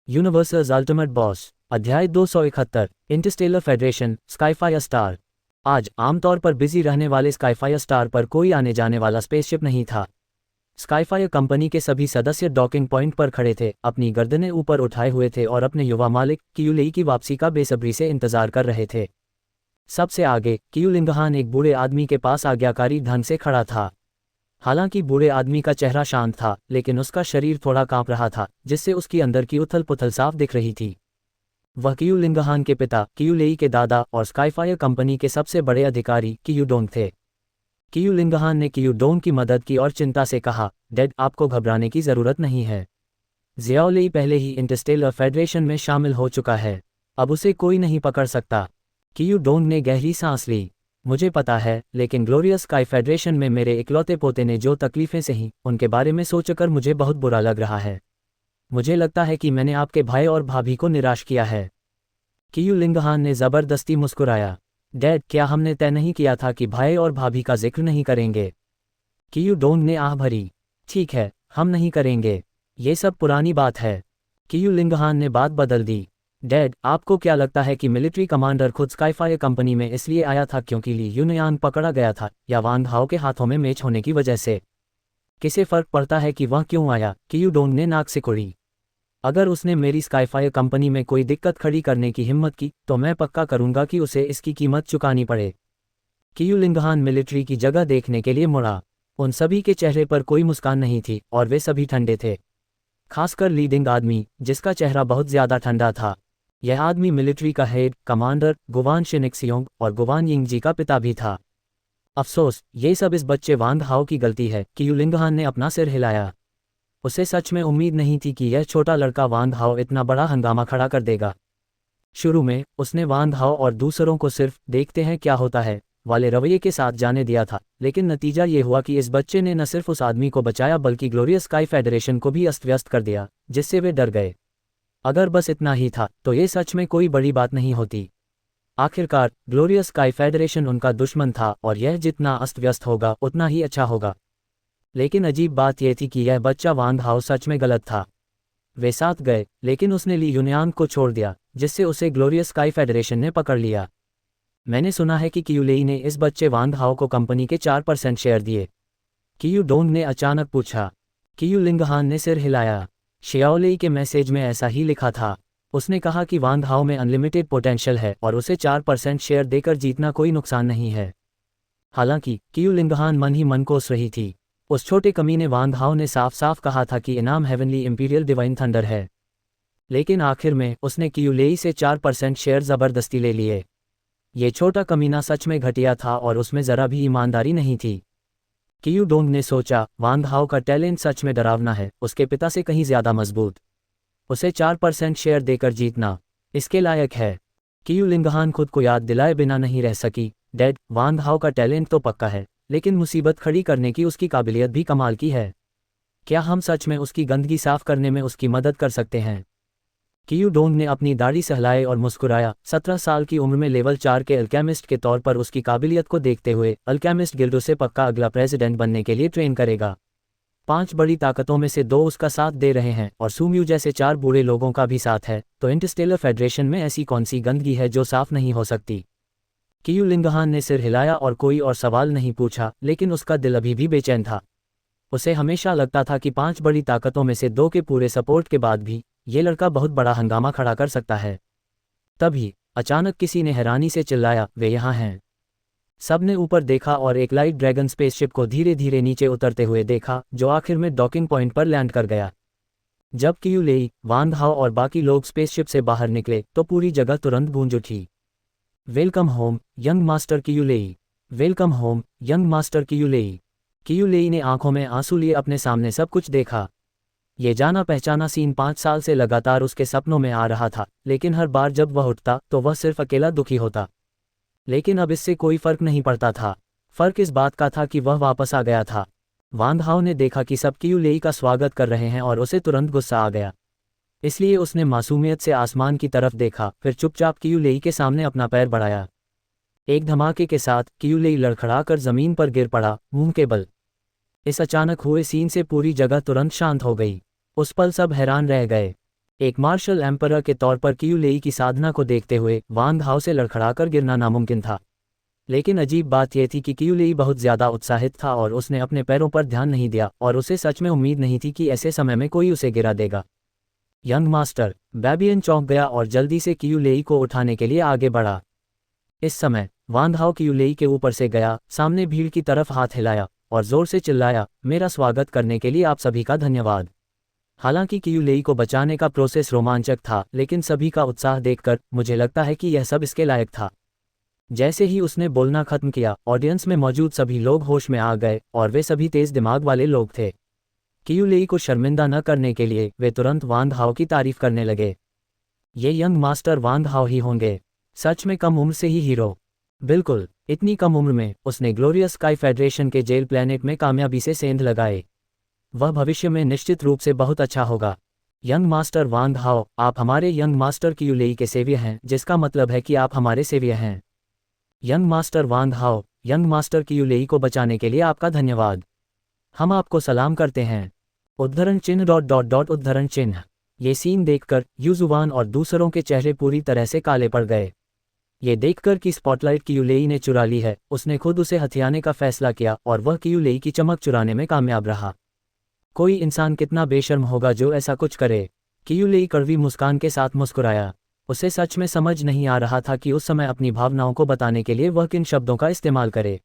Universals ultimate boss अध्याय 271 Interstellar federation स्काईफायर star. आज आमतौर पर बिजी रहने वाले स्काईफायर स्टार पर कोई आने जाने वाला स्पेसशिप नहीं था। स्काईफायर कंपनी के सभी सदस्य डॉकिंग पॉइंट पर खड़े थे, अपनी गर्दनें ऊपर उठाए हुए थे और अपने युवा मालिक कियूलेई की वापसी का बेसब्री से इंतजार कर रहे थे। सबसे आगे कियू लिंगहान एक बूढ़े आदमी के पास आज्ञाकारी ढंग से खड़ा था। हालांकि बूढ़े आदमी का चेहरा शांत था, लेकिन उसका शरीर थोड़ा कांप रहा था, जिससे उसकी अंदर की उथल पुथल साफ दिख रही थी। वह कियू लिंगहान के पिता, कियूलेई के दादा और स्काईफायर कंपनी के सबसे बड़े अधिकारी कियू डोंग थे। कियू लिंगहान ने कियू डोंग की मदद की और चिंता से कहा, डैड, आपको घबराने की जरूरत नहीं है। जियाओलेई पहले ही इंटरस्टेलर फेडरेशन में शामिल हो चुका है, अब उसे कोई नहीं पकड़ सकता। कियू डोंग ने गहरी सांस ली। मुझे पता है, लेकिन ग्लोरियस स्काई फेडरेशन में मेरे इकलौते पोते ने जो तकलीफें सही, उनके बारे में सोचकर मुझे बहुत बुरा लग रहा है। मुझे लगता है कि मैंने आपके भाई और भाभी को निराश किया है। कियू लिंगहान ने ज़बरदस्ती मुस्कुराया। डैड, क्या हमने तय नहीं किया था कि भाई और भाभी का जिक्र नहीं करेंगे? कियू डोंग ने आह भरी। ठीक है, हम नहीं करेंगे। ये सब पुरानी बात है। कियू लिंगहान ने बात बदल दी। डैड, आपको क्या लगता है कि मिलिट्री कमांडर खुद स्काईफायर कंपनी में इसलिए आया था क्योंकि ली यूनयान पकड़ा गया था, या वांग हाओ के हाथों में मैच होने की वजह से? किसे फर्क पड़ता है कि वह क्यों आया? कियू डोंग ने नाक सिकुड़ी। अगर उसने मेरी स्काईफायर कंपनी में कोई दिक्कत खड़ी करने की हिम्मत की, तो मैं पक्का करूंगा कि उसे इसकी कीमत चुकानी पड़े। कियू लिंगहान मिलिट्री की जगह देखने के लिए मुड़ा। उन सभी के चेहरे पर कोई मुस्कान नहीं थी और वे सभी ठंडे थे, खासकर लीडिंग आदमी, जिसका चेहरा बहुत ज्यादा ठंडा था। यह आदमी मिलिट्री का हेड कमांडर गुवान शिनिक्सियोंग और गुवान यिंगजी का पिता भी था। अफसोस, ये सब इस बच्चे वांग हाओ की गलती है। कियू लिंगहान ने अपना सिर हिलाया। उसे सच में उम्मीद नहीं थी कि यह छोटा लड़का वांग हाओ इतना बड़ा हंगामा खड़ा कर देगा। शुरू में उसने वांग हाओ और दूसरों को सिर्फ देखते हैं क्या होता है वाले रवैये के साथ जाने दिया था, लेकिन नतीजा ये हुआ कि इस बच्चे ने न सिर्फ उस आदमी को बचाया बल्कि ग्लोरियस स्काई फेडरेशन को भी अस्त व्यस्त कर दिया, जिससे वे डर गए। अगर बस इतना ही था तो ये सच में कोई बड़ी बात नहीं होती। आखिरकार ग्लोरियस स्काई फेडरेशन उनका दुश्मन था और यह जितना अस्त व्यस्त होगा उतना ही अच्छा होगा। लेकिन अजीब बात यह थी कि यह बच्चा वांग हाओ सच में गलत था। वे साथ गए, लेकिन उसने ली यूनयान को छोड़ दिया, जिससे उसे ग्लोरियस स्काई फेडरेशन ने पकड़ लिया। मैंने सुना है कि कियूलेई ने इस बच्चे वांग हाओ को कंपनी के 4% शेयर दिए। कियू डोंग ने अचानक पूछा। कियू लिंगहान ने सिर हिलाया। शियाओलेई के मैसेज में ऐसा ही लिखा था। उसने कहा कि वांग हाओ में अनलिमिटेड पोटेंशियल है और उसे 4% शेयर देकर जीतना कोई नुकसान नहीं है। हालांकि कियू लिंगहान मन ही मन कोस रही थी। उस छोटे कमीने वांग हाओ ने साफ साफ कहा था कि इनाम हेवनली इंपीरियल डिवाइन थंडर है, लेकिन आखिर में उसने कियूलेई से 4% शेयर जबरदस्ती ले लिए। ये छोटा कमीना सच में घटिया था और उसमें जरा भी ईमानदारी नहीं थी। कियू डोंग ने सोचा, वांग हाओ का टैलेंट सच में डरावना है, उसके पिता से कहीं ज्यादा मजबूत। उसे 4% शेयर देकर जीतना इसके लायक है। कियू लिंगहान खुद को याद दिलाए बिना नहीं रह सकी। डैड, वांग हाओ का टैलेंट तो पक्का है, लेकिन मुसीबत खड़ी करने की उसकी काबिलियत भी कमाल की है। क्या हम सच में उसकी गंदगी साफ करने में उसकी मदद कर सकते हैं? कियू डोंग ने अपनी दाढ़ी सहलाए और मुस्कुराया। 17 साल की उम्र में लेवल 4 के अल्केमिस्ट के तौर पर उसकी काबिलियत को देखते हुए अल्केमिस्ट गिल्ड उसे पक्का अगला प्रेसिडेंट बनने के लिए ट्रेन करेगा। 5 बड़ी ताकतों में से 2 उसका साथ दे रहे हैं और सूम्यू जैसे 4 बूढ़े लोगों का भी साथ है, तो इंटरस्टेलर फेडरेशन में ऐसी कौन सी गंदगी है जो साफ नहीं हो सकती? कियू लिंगहान ने सिर हिलाया और कोई और सवाल नहीं पूछा, लेकिन उसका दिल अभी भी बेचैन था। उसे हमेशा लगता था कि 5 बड़ी ताकतों में से 2 के पूरे सपोर्ट के बाद भी ये लड़का बहुत बड़ा हंगामा खड़ा कर सकता है। तभी अचानक किसी ने हैरानी से चिल्लाया, वे यहाँ हैं। सबने ऊपर देखा और एक लाइट ड्रैगन स्पेसशिप को धीरे धीरे नीचे उतरते हुए देखा, जो आखिर में डॉकिंग पॉइंट पर लैंड कर गया। जब कियूलेई, वांग हाओ और बाकी लोग स्पेसशिप से बाहर निकले तो पूरी जगह तुरंत गूंज उठी। Welcome home young master Qiulei. Welcome home young master Qiulei. Qiulei ने आंखों में आंसू लिए अपने सामने सब कुछ देखा। ये जाना पहचाना सीन 5 साल से लगातार उसके सपनों में आ रहा था, लेकिन हर बार जब वह उठता तो वह सिर्फ अकेला दुखी होता। लेकिन अब इससे कोई फर्क नहीं पड़ता था। फर्क इस बात का था कि वह वापस आ गया था। वांग हाओ ने देखा कि सब कियूलेई का स्वागत कर रहे हैं और उसे तुरंत गुस्सा आ गया। इसलिए उसने मासूमियत से आसमान की तरफ देखा, फिर चुपचाप कियूलेई के सामने अपना पैर बढ़ाया। एक धमाके के साथ कियूलेई लड़खड़ाकर जमीन पर गिर पड़ा, मुंह के बल। इस अचानक हुए सीन से पूरी जगह तुरंत शांत हो गई। उस पल सब हैरान रह गए। एक मार्शल एम्परर के तौर पर कियू लेई की साधना को देखते हुए वांग हाओ से लड़खड़ाकर गिरना नामुमकिन था। लेकिन अजीब बात यह थी कि कियू लेई बहुत ज़्यादा उत्साहित था और उसने अपने पैरों पर ध्यान नहीं दिया और उसे सच में उम्मीद नहीं थी कि ऐसे समय में कोई उसे गिरा देगा। यंग मास्टर बैबियन चौंक गया और जल्दी से कियू लेई को उठाने के लिए आगे बढ़ा। इस समय वांग हाओ कियू लेई के ऊपर से गया, सामने भीड़ की तरफ हाथ हिलाया और जोर से चिल्लाया, मेरा स्वागत करने के लिए आप सभी का धन्यवाद। हालांकि कियू लेई को बचाने का प्रोसेस रोमांचक था, लेकिन सभी का उत्साह देखकर मुझे लगता है कि यह सब इसके लायक था। जैसे ही उसने बोलना खत्म किया, ऑडियंस में मौजूद सभी लोग होश में आ गए और वे सभी तेज दिमाग वाले लोग थे। कियू लेई को शर्मिंदा न करने के लिए वे तुरंत वांग हाओ की तारीफ करने लगे। ये यंग मास्टर वांग हाओ ही होंगे, सच में कम उम्र से ही हीरो। बिल्कुल, इतनी कम उम्र में उसने ग्लोरियस स्काई फेडरेशन के जेल प्लैनेट में कामयाबी से सेंध लगाए। वह भविष्य में निश्चित रूप से बहुत अच्छा होगा। यंग मास्टर वांग हाओ, आप हमारे यंग मास्टर कियू लेई के सेवियर हैं, जिसका मतलब है कि आप हमारे सेवियर हैं। यंग मास्टर वांग हाओ, यंग मास्टर कियू लेई को बचाने के लिए आपका धन्यवाद। हम आपको सलाम करते हैं। उद्धरण चिन्ह उद्धरण चिन्ह। ये सीन देखकर यूजुवान और दूसरों के चेहरे पूरी तरह से काले पड़ गए। ये देखकर कि स्पॉटलाइट कियू लेई ने चुरा ली है, उसने खुद उसे हथियाने का फैसला किया और वह कियू लेई की चमक चुराने में कामयाब रहा। कोई इंसान कितना बेशर्म होगा जो ऐसा कुछ करे। कियू लेई कड़वी मुस्कान के साथ मुस्कुराया। उसे सच में समझ नहीं आ रहा था कि उस समय अपनी भावनाओं को बताने के लिए वह किन शब्दों का इस्तेमाल करे।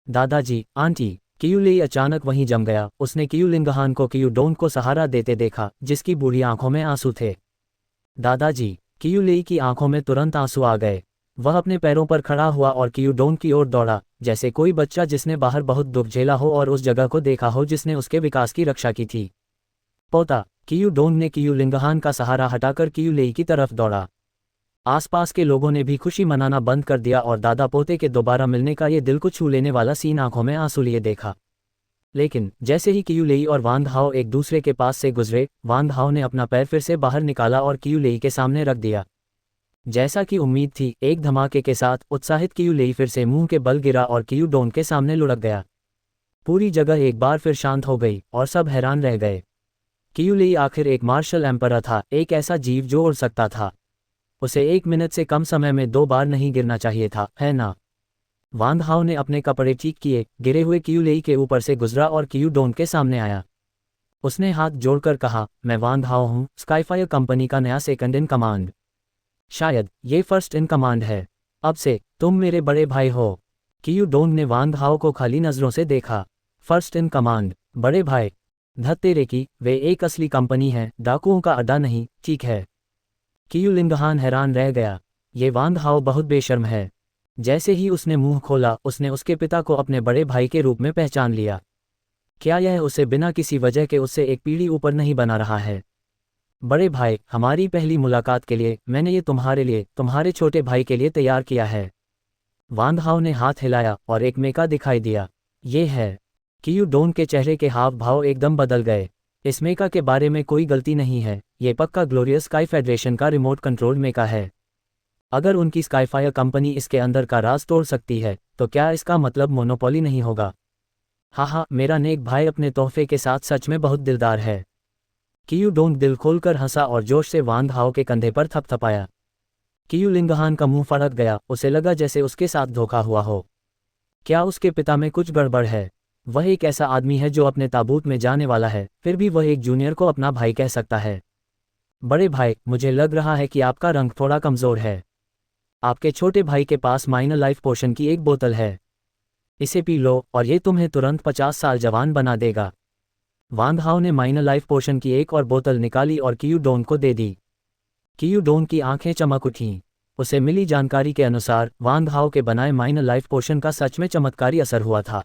दादाजी, आंटी। कियू लेई अचानक वहीं जम गया। उसने कियू लिंगहान को कियू डोंग को सहारा देते देखा, जिसकी बूढ़ी आंखों में आंसू थे। दादाजी। कियू लेई की आंखों में तुरंत आंसू आ गए। वह अपने पैरों पर खड़ा हुआ और कियू डोंग की ओर दौड़ा, जैसे कोई बच्चा जिसने बाहर बहुत दुख झेला हो और उस जगह को देखा हो जिसने उसके विकास की रक्षा की थी। पोता। कियू डोंग ने कियू लिंगहान का सहारा हटाकर कियू लेई की तरफ दौड़ा। आसपास के लोगों ने भी खुशी मनाना बंद कर दिया और दादा पोते के दोबारा मिलने का ये दिल को छू लेने वाला सीन आंखों में आंसू लिए देखा। लेकिन जैसे ही कियू लेई और वांग हाओ एक दूसरे के पास से गुजरे, वांग हाओ ने अपना पैर फिर से बाहर निकाला और कियू लेई के सामने रख दिया। जैसा कि उम्मीद थी, एक धमाके के साथ उत्साहित कियू लेई फिर से मुंह के बल गिरा और कियू डोंग के सामने लुढ़क गया। पूरी जगह एक बार फिर शांत हो गई और सब हैरान रह गए। कियू लेई आखिर एक मार्शल एम्परर था, एक ऐसा जीव जो उड़ सकता था। उसे 1 मिनट से कम समय में 2 बार नहीं गिरना चाहिए था, है ना? वांग हाओ ने अपने कपड़े ठीक किए, गिरे हुए कियू लेई के ऊपर से गुजरा और कियू डोंग के सामने आया। उसने हाथ जोड़कर कहा, मैं वांग हाओ हूँ, स्काईफायर कंपनी का नया सेकंड इन कमांड। शायद ये फर्स्ट इन कमांड है। अब से तुम मेरे बड़े भाई हो। कियू डोंग ने वांग हाओ को खाली नजरों से देखा। फर्स्ट इन कमांड, बड़े भाई? धत्तेरे की, वे एक असली कंपनी है, डाकुओं का अड्डा नहीं, ठीक है? कियू लिंगहान हैरान रह गया। ये वांग हाओ बहुत बेशर्म है। जैसे ही उसने मुंह खोला, उसने उसके पिता को अपने बड़े भाई के रूप में पहचान लिया। क्या यह उसे बिना किसी वजह के उससे एक पीढ़ी ऊपर नहीं बना रहा है? बड़े भाई, हमारी पहली मुलाकात के लिए मैंने ये तुम्हारे लिए, तुम्हारे छोटे भाई के लिए तैयार किया है। वांग हाओ ने हाथ हिलाया और एक मेका दिखाई दिया। ये है। कियू डोंग के चेहरे के हाव भाव एकदम बदल गए। इस मेका के बारे में कोई गलती नहीं है, ये पक्का ग्लोरियस स्काई फेडरेशन का रिमोट कंट्रोल मेका है। अगर उनकी स्काईफायर कंपनी इसके अंदर का राज तोड़ सकती है, तो क्या इसका मतलब मोनोपोली नहीं होगा? हाँ, मेरा नेक भाई अपने तोहफे के साथ सच में बहुत दिलदार है। कियू डोंग दिल खोलकर हंसा और जोश से वांग हाओ के कंधे पर थपथपाया। कियू लिंगहान का मुंह फड़क गया, उसे लगा जैसे उसके साथ धोखा हुआ हो। क्या उसके पिता में कुछ गड़बड़ है? वह एक ऐसा आदमी है जो अपने ताबूत में जाने वाला है, फिर भी वह एक जूनियर को अपना भाई कह सकता है। बड़े भाई, मुझे लग रहा है कि आपका रंग थोड़ा कमज़ोर है। आपके छोटे भाई के पास माइनर लाइफ पोशन की एक बोतल है। इसे पी लो और ये तुम्हें तुरंत 50 साल जवान बना देगा। वांग हाओ ने माइनर लाइफ पोशन की एक और बोतल निकाली और कियू डोंग को दे दी। कियू डोंग की आंखें चमक उठीं। उसे मिली जानकारी के अनुसार वांग हाओ के बनाए माइनर लाइफ पोशन का सच में चमत्कारी असर हुआ था।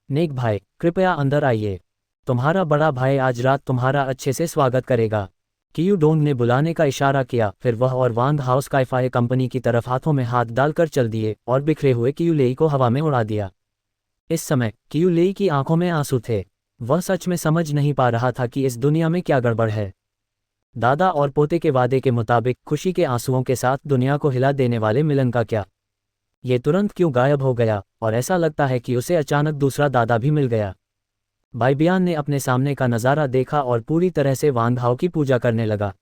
नेक भाई, कृपया अंदर आइए। तुम्हारा बड़ा भाई आज रात तुम्हारा अच्छे से स्वागत करेगा। कियू डोंग ने बुलाने का इशारा किया, फिर वह और वांग हाओ स्काईफायर कंपनी की तरफ हाथों में हाथ डालकर चल दिए और बिखरे हुए कियू लेई को हवा में उड़ा दिया। इस समय कियू लेई की आंखों में आंसू थे। वह सच में समझ नहीं पा रहा था कि इस दुनिया में क्या गड़बड़ है। दादा और पोते के वादे के मुताबिक खुशी के आंसुओं के साथ दुनिया को हिला देने वाले मिलन का क्या? ये तुरंत क्यों गायब हो गया? और ऐसा लगता है कि उसे अचानक दूसरा दादा भी मिल गया। बाइबियान ने अपने सामने का नज़ारा देखा और पूरी तरह से वांग हाओ की पूजा करने लगा।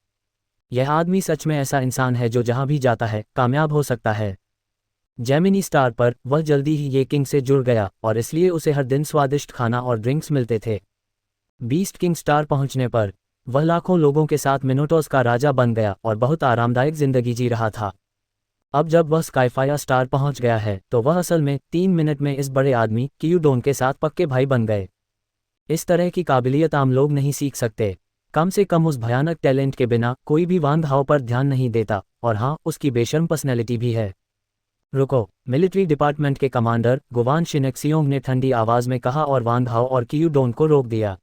यह आदमी सच में ऐसा इंसान है जो जहां भी जाता है कामयाब हो सकता है। जेमिनी स्टार पर वह जल्दी ही ये किंग से जुड़ गया और इसलिए उसे हर दिन स्वादिष्ट खाना और ड्रिंक्स मिलते थे। बीस्ट किंग स्टार पहुंचने पर वह लाखों लोगों के साथ मिनोटॉस का राजा बन गया और बहुत आरामदायक जिंदगी जी रहा था। अब जब वह स्काईफायर स्टार पहुंच गया है तो वह असल में 3 मिनट में इस बड़े आदमी कियूडोन के साथ पक्के भाई बन गए। इस तरह की काबिलियत आम लोग नहीं सीख सकते, कम से कम उस भयानक टैलेंट के बिना कोई भी वांग हाओ पर ध्यान नहीं देता, और हाँ, उसकी बेशर्म पर्सनैलिटी भी है। रुको, मिलिट्री डिपार्टमेंट के कमांडर गुवान शिनेक्सियोंग ने ठंडी आवाज में कहा और वांग हाओ और कियूडोन को रोक दिया।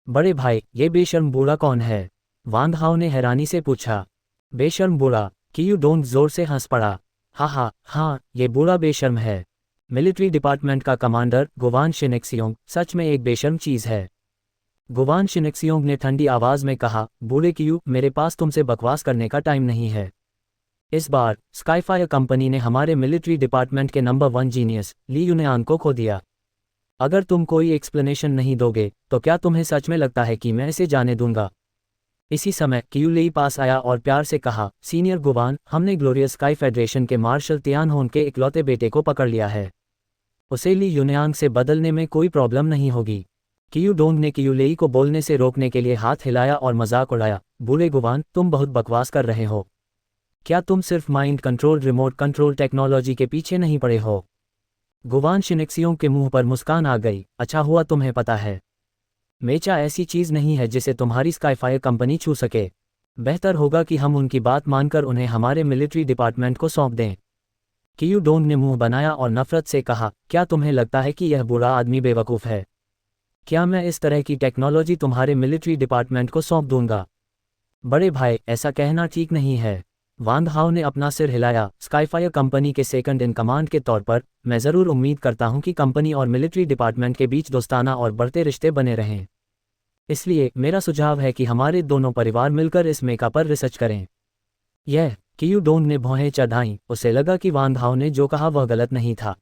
बड़े भाई, ये बेशर्म बूढ़ा कौन है? वांग हाओ ने हैरानी से पूछा। बेशर्म बूढ़ा? कियूडोन जोर से हंस पड़ा। हाँ, ये बूढ़ा बेशर्म है। मिलिट्री डिपार्टमेंट का कमांडर गुवान शिनेक्सियोंग सच में एक बेशर्म चीज है। गुवान शिनेक्सियोंग ने ठंडी आवाज में कहा, बूढ़े कियू, मेरे पास तुमसे बकवास करने का टाइम नहीं है। इस बार स्काईफायर कंपनी ने हमारे मिलिट्री डिपार्टमेंट के नंबर 1 जीनियस ली युनयान को खो दिया। अगर तुम कोई एक्सप्लेनेशन नहीं दोगे तो क्या तुम्हें सच में लगता है कि मैं इसे जाने दूंगा? इसी समय कियू लेई पास आया और प्यार से कहा, सीनियर गुवान, हमने ग्लोरियस स्काई फेडरेशन के मार्शल तियानहोन के इकलौते बेटे को पकड़ लिया है। उसे ली युनयांग से बदलने में कोई प्रॉब्लम नहीं होगी। कियूडोंग ने कियूलेई को बोलने से रोकने के लिए हाथ हिलाया और मजाक उड़ाया। बूढ़े गुवान, तुम बहुत बकवास कर रहे हो। क्या तुम सिर्फ mind control remote control technology के पीछे नहीं पड़े हो? गुवान शिनेक्सियों के मुंह पर मुस्कान आ गई। अच्छा हुआ तुम्हें पता है। मेचा ऐसी चीज नहीं है जिसे तुम्हारी स्काईफायर कंपनी छू सके। बेहतर होगा कि हम उनकी बात मानकर उन्हें हमारे मिलिट्री डिपार्टमेंट को सौंप दें। कियूडोंग ने मुंह बनाया और नफरत से कहा, क्या तुम्हें लगता है कि यह बूढ़ा आदमी बेवकूफ़ है? क्या मैं इस तरह की टेक्नोलॉजी तुम्हारे मिलिट्री डिपार्टमेंट को सौंप दूंगा? बड़े भाई, ऐसा कहना ठीक नहीं है। वांग हाओ ने अपना सिर हिलाया। स्काईफायर कंपनी के सेकंड इन कमांड के तौर पर मैं ज़रूर उम्मीद करता हूं कि कंपनी और मिलिट्री डिपार्टमेंट के बीच दोस्ताना और बढ़ते रिश्ते बने रहें। इसलिए मेरा सुझाव है कि हमारे दोनों परिवार मिलकर इस मेका पर रिसर्च करें। यह कियूडोंग ने भौहें चढ़ाईं। उसे लगा कि वांग हाओ ने जो कहा वह गलत नहीं था।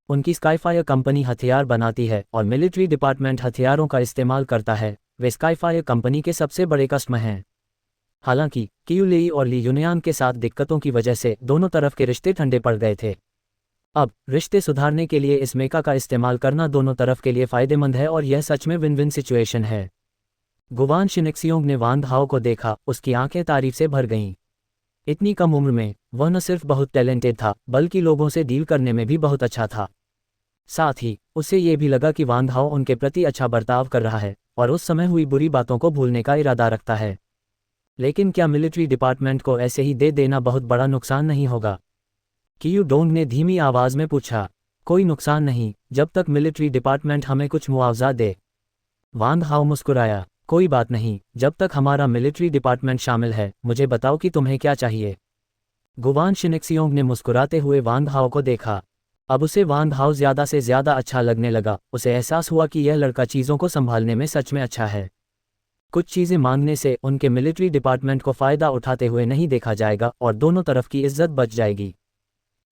उनकी स्काईफायर कंपनी हथियार बनाती है और मिलिट्री डिपार्टमेंट हथियारों का इस्तेमाल करता है। वे स्काईफायर कंपनी के सबसे बड़े कस्टमर हैं। हालांकि कियूलेई और ली युनयान के साथ दिक्कतों की वजह से दोनों तरफ के रिश्ते ठंडे पड़ गए थे। अब रिश्ते सुधारने के लिए इस मेका का इस्तेमाल करना दोनों तरफ के लिए फायदेमंद है और यह सच में विन विन सिचुएशन है। गुवान शिनेक्सियोंग ने वांग हाओ को देखा। उसकी आंखें तारीफ से भर गईं। इतनी कम उम्र में वह न सिर्फ बहुत टैलेंटेड था बल्कि लोगों से डील करने में भी बहुत अच्छा था। साथ ही उसे ये भी लगा कि वांग हाओ उनके प्रति अच्छा बर्ताव कर रहा है और उस समय हुई बुरी बातों को भूलने का इरादा रखता है। लेकिन क्या मिलिट्री डिपार्टमेंट को ऐसे ही दे देना बहुत बड़ा नुकसान नहीं होगा? कियूडोंग ने धीमी आवाज में पूछा। कोई नुकसान नहीं, जब तक मिलिट्री डिपार्टमेंट हमें कुछ मुआवजा दे। वांग हाओ मुस्कुराया। कोई बात नहीं, जब तक हमारा मिलिट्री डिपार्टमेंट शामिल है। मुझे बताओ कि तुम्हें क्या चाहिए? गुवान शिनेक्सियोंग ने मुस्कुराते हुए वांग हाओ को देखा। अब उसे वांग हाओ ज्यादा से ज्यादा अच्छा लगने लगा। उसे एहसास हुआ कि यह लड़का चीज़ों को संभालने में सच में अच्छा है। कुछ चीज़ें मांगने से उनके मिलिट्री डिपार्टमेंट को फ़ायदा उठाते हुए नहीं देखा जाएगा और दोनों तरफ की इज्जत बच जाएगी।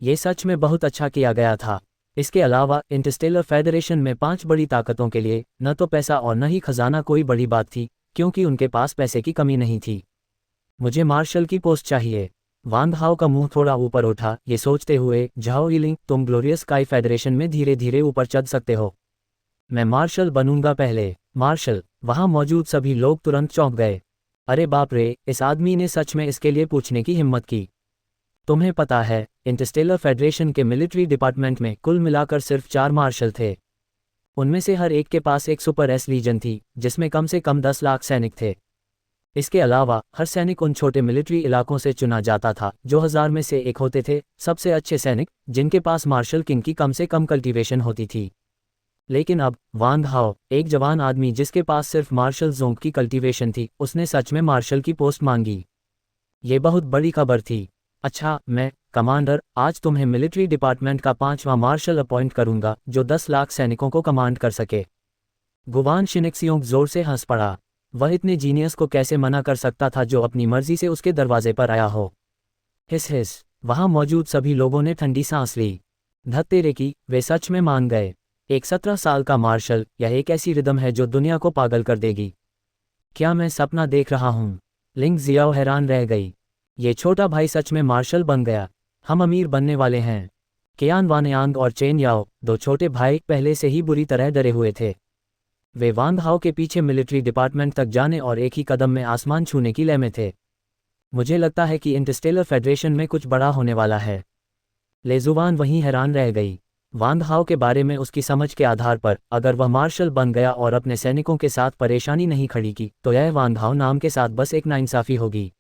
ये सच में बहुत अच्छा किया गया था। इसके अलावा इंटरस्टेलर फेडरेशन में 5 बड़ी ताकतों के लिए न तो पैसा और न ही खजाना कोई बड़ी बात थी, क्योंकि उनके पास पैसे की कमी नहीं थी। मुझे मार्शल की पोस्ट चाहिए। वांग हाओ का मुंह थोड़ा ऊपर उठा, ये सोचते हुए, झाओ यिलिंग, तुम ग्लोरियस स्काई फेडरेशन में धीरे धीरे ऊपर चढ़ सकते हो। मैं मार्शल बनूंगा पहले। मार्शल? वहां मौजूद सभी लोग तुरंत चौंक गए। अरे बाप रे, इस आदमी ने सच में इसके लिए पूछने की हिम्मत की। तुम्हें पता है, इंटरस्टेलर फेडरेशन के मिलिट्री डिपार्टमेंट में कुल मिलाकर सिर्फ 4 मार्शल थे। उनमें से हर एक के पास एक सुपर एस लीजन थी, जिसमें कम से कम 10 लाख सैनिक थे। इसके अलावा हर सैनिक उन छोटे मिलिट्री इलाकों से चुना जाता था जो 1000 में से एक होते थे, सबसे अच्छे सैनिक, जिनके पास मार्शल किंग की कम से कम कल्टीवेशन होती थी। लेकिन अब वांग हाओ, एक जवान आदमी जिसके पास सिर्फ मार्शल जोंग की कल्टीवेशन थी, उसने सच में मार्शल की पोस्ट मांगी। ये बहुत बड़ी खबर थी। अच्छा, मैं कमांडर आज तुम्हें मिलिट्री डिपार्टमेंट का 5वां मार्शल अपॉइंट करूंगा जो 10 लाख सैनिकों को कमांड कर सके। गुवान शिनेक्सियोंग जोर से हंस पड़ा। वह इतने जीनियस को कैसे मना कर सकता था जो अपनी मर्जी से उसके दरवाजे पर आया हो। हिस हिस, वहां मौजूद सभी लोगों ने ठंडी सांस ली। धत्तेरे की, वे सच में मान गए। एक 17 साल का मार्शल, यह एक ऐसी रिदम है जो दुनिया को पागल कर देगी। क्या मैं सपना देख रहा हूं? लिंग जियाओ हैरान रह गई। ये छोटा भाई सच में मार्शल बन गया। हम अमीर बनने वाले हैं। कियान वानयांग और चेन याओ, दो छोटे भाई, पहले से ही बुरी तरह डरे हुए थे। वे वांग हाओ के पीछे मिलिट्री डिपार्टमेंट तक जाने और एक ही कदम में आसमान छूने की लय में थे। मुझे लगता है कि इंटरस्टेलर फेडरेशन में कुछ बड़ा होने वाला है। लेजुवान वहीं हैरान रह गई। वांग हाओ के बारे में उसकी समझ के आधार पर, अगर वह मार्शल बन गया और अपने सैनिकों के साथ परेशानी नहीं खड़ी की, तो यह वांग हाओ नाम के साथ बस एक नाइंसाफी होगी।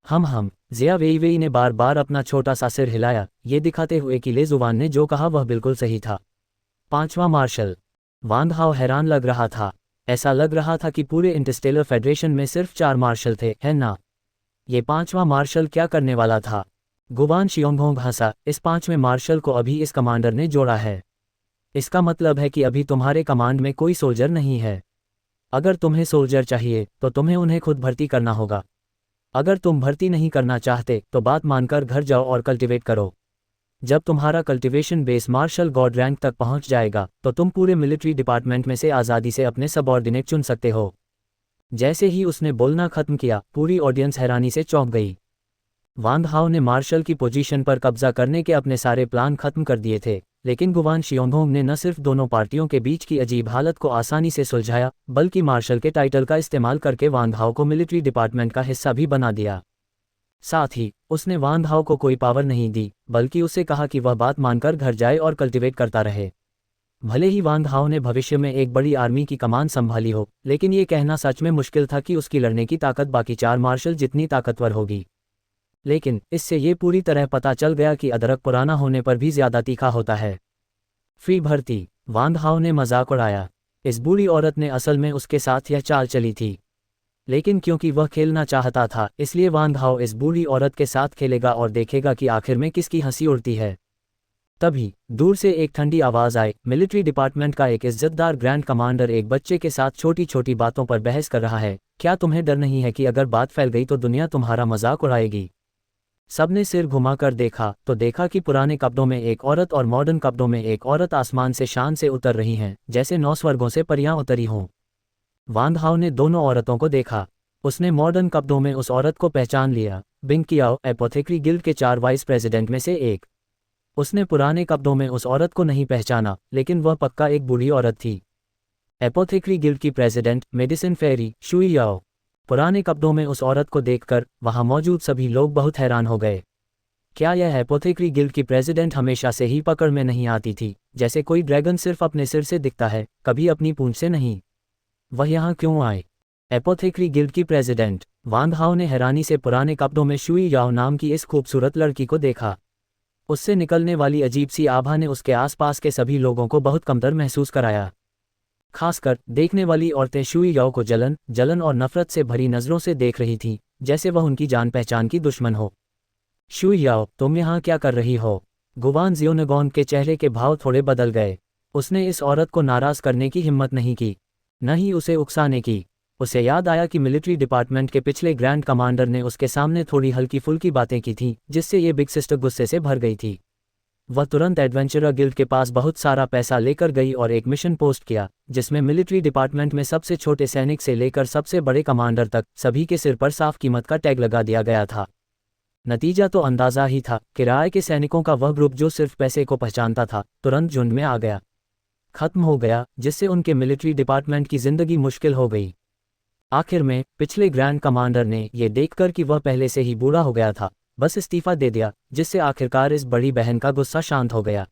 हम जिया वेईवेई ने बार बार अपना छोटा सा सिर हिलाया, ये दिखाते हुए कि लेजुवान ने जो कहा वह बिल्कुल सही था। पांचवा मार्शल। वांग हाओ हैरान लग रहा था। ऐसा लग रहा था कि पूरे इंटरस्टेलर फेडरेशन में सिर्फ 4 मार्शल थे, है ना? ये पांचवा मार्शल क्या करने वाला था? गुवान शियोंगहोंग हंसा। इस पांचवें मार्शल को अभी इस कमांडर ने जोड़ा है। इसका मतलब है कि अभी तुम्हारे कमांड में कोई सोल्जर नहीं है। अगर तुम्हें सोल्जर चाहिए तो तुम्हें उन्हें खुद भर्ती करना होगा। अगर तुम भर्ती नहीं करना चाहते तो बात मानकर घर जाओ और कल्टिवेट करो। जब तुम्हारा cultivation base martial god rank तक पहुंच जाएगा तो तुम पूरे मिलिट्री डिपार्टमेंट में से आज़ादी से अपने सबऑर्डिनेट चुन सकते हो। जैसे ही उसने बोलना खत्म किया, पूरी ऑडियंस हैरानी से चौंक गई। वांग हाओ ने मार्शल की पोजीशन पर कब्जा करने के अपने सारे प्लान खत्म कर दिए थे, लेकिन गुवान शियोंगहोंग ने न सिर्फ दोनों पार्टियों के बीच की अजीब हालत को आसानी से सुलझाया, बल्कि मार्शल के टाइटल का इस्तेमाल करके वांग हाओ को मिलिट्री डिपार्टमेंट का हिस्सा भी बना दिया। साथ ही उसने वांग हाओ को कोई पावर नहीं दी, बल्कि उसे कहा कि वह बात मानकर घर जाए और कल्टिवेट करता रहे। भले ही वांग हाओ ने भविष्य में एक बड़ी आर्मी की कमान संभाली हो, लेकिन ये कहना सच में मुश्किल था कि उसकी लड़ने की ताकत बाकी 4 मार्शल जितनी ताकतवर होगी। लेकिन इससे ये पूरी तरह पता चल गया कि अदरक पुराना होने पर भी ज्यादा तीखा होता है। फ्री भर्ती। वांग हाओ ने मजाक उड़ाया। इस बूढ़ी औरत ने असल में उसके साथ यह चाल चली थी, लेकिन क्योंकि वह खेलना चाहता था, इसलिए वांग हाओ इस बूढ़ी औरत के साथ खेलेगा और देखेगा कि आखिर में किसकी हंसी उड़ती है। तभी दूर से एक ठंडी आवाज आई। मिलिट्री डिपार्टमेंट का एक इज्जतदार ग्रैंड कमांडर एक बच्चे के साथ छोटी छोटी बातों पर बहस कर रहा है। क्या तुम्हें डर नहीं है कि अगर बात फैल गई तो दुनिया तुम्हारा मजाक उड़ाएगी? सबने सिर घुमाकर देखा तो देखा कि पुराने कपड़ों में एक औरत और मॉडर्न कपड़ों में एक औरत आसमान से शान से उतर रही हैं, जैसे 9 स्वर्गों से परियां उतरी हों। वांग हाओ ने दोनों औरतों को देखा। उसने मॉडर्न कपड़ों में उस औरत को पहचान लिया, बिंग कियाओ, एपोथेक्री गिल्ड के 4 वाइस प्रेसिडेंट में से एक। उसने पुराने कपड़ों में उस औरत को नहीं पहचाना, लेकिन वह पक्का एक बूढ़ी औरत थी। एपोथेक्री गिल्ड की प्रेसिडेंट, मेडिसिन फेरी, शुई याओ। पुराने कपड़ों में उस औरत को देखकर वहां मौजूद सभी लोग बहुत हैरान हो गए। क्या यह एपोथेक्री गिल्ड की प्रेसिडेंट हमेशा से ही पकड़ में नहीं आती थी? जैसे कोई ड्रैगन सिर्फ अपने सिर से दिखता है, कभी अपनी पूंछ से नहीं। वह यहाँ क्यों आए? एपोथेक्री गिल्ड की प्रेसिडेंट। वांग हाओ ने हैरानी से पुराने कपड़ों में शुई याओ नाम की इस खूबसूरत लड़की को देखा। उससे निकलने वाली अजीब सी आभा ने उसके आसपास के सभी लोगों को बहुत कमतर महसूस कराया। खासकर देखने वाली औरतें शुई याओ को जलन और नफरत से भरी नज़रों से देख रही थीं, जैसे वह उनकी जान पहचान की दुश्मन हो। शुई याओ, तुम यहाँ क्या कर रही हो? गुवान जियोनगॉन के चेहरे के भाव थोड़े बदल गए। उसने इस औरत को नाराज करने की हिम्मत नहीं की, न ही उसे उकसाने की। उसे याद आया कि मिलिट्री डिपार्टमेंट के पिछले ग्रैंड कमांडर ने उसके सामने थोड़ी हल्की फुल्की बातें की थीं, जिससे ये बिग सिस्टर गुस्से से भर गई थी। वह तुरंत एडवेंचरर गिल्ड के पास बहुत सारा पैसा लेकर गई और एक मिशन पोस्ट किया, जिसमें मिलिट्री डिपार्टमेंट में सबसे छोटे सैनिक से लेकर सबसे बड़े कमांडर तक सभी के सिर पर साफ कीमत का टैग लगा दिया गया था। नतीजा तो अंदाजा ही था। किराए के सैनिकों का वह ग्रुप जो सिर्फ पैसे को पहचानता था, तुरंत झुंड में आ गया, खत्म हो गया, जिससे उनके मिलिट्री डिपार्टमेंट की जिंदगी मुश्किल हो गई। आखिर में पिछले ग्रैंड कमांडर ने यह देखकर कि वह पहले से ही बूढ़ा हो गया था, बस इस्तीफा दे दिया, जिससे आखिरकार इस बड़ी बहन का गुस्सा शांत हो गया।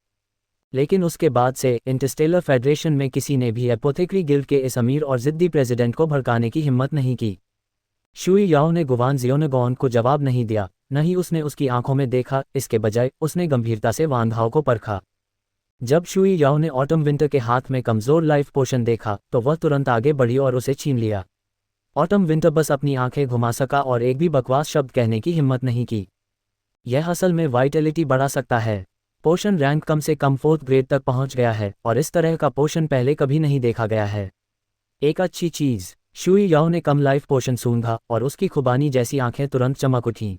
लेकिन उसके बाद से इंटरस्टेलर फेडरेशन में किसी ने भी एपोथेक्री गिल्ड के इस अमीर और जिद्दी प्रेसिडेंट को भड़काने की हिम्मत नहीं की। शुई याओ ने गुवान जियोनगॉन को जवाब नहीं दिया, न ही उसने उसकी आंखों में देखा। इसके बजाय उसने गंभीरता से वांग हाओ को परखा। जब शुई याओ ने ऑटम विंटर के हाथ में कमजोर लाइफ पोशन देखा तो वह तुरंत आगे बढ़ी और उसे छीन लिया। ऑटम विंटर बस अपनी आंखें घुमा सका और एक भी बकवास शब्द कहने की हिम्मत नहीं की। यह असल में वाइटलिटी बढ़ा सकता है। पोशन रैंक कम से कम 4th ग्रेड तक पहुंच गया है और इस तरह का पोशन पहले कभी नहीं देखा गया है। एक अच्छी चीज। शुई याओ ने कम लाइफ पोशन सूंघा और उसकी खुबानी जैसी आंखें तुरंत चमक उठीं।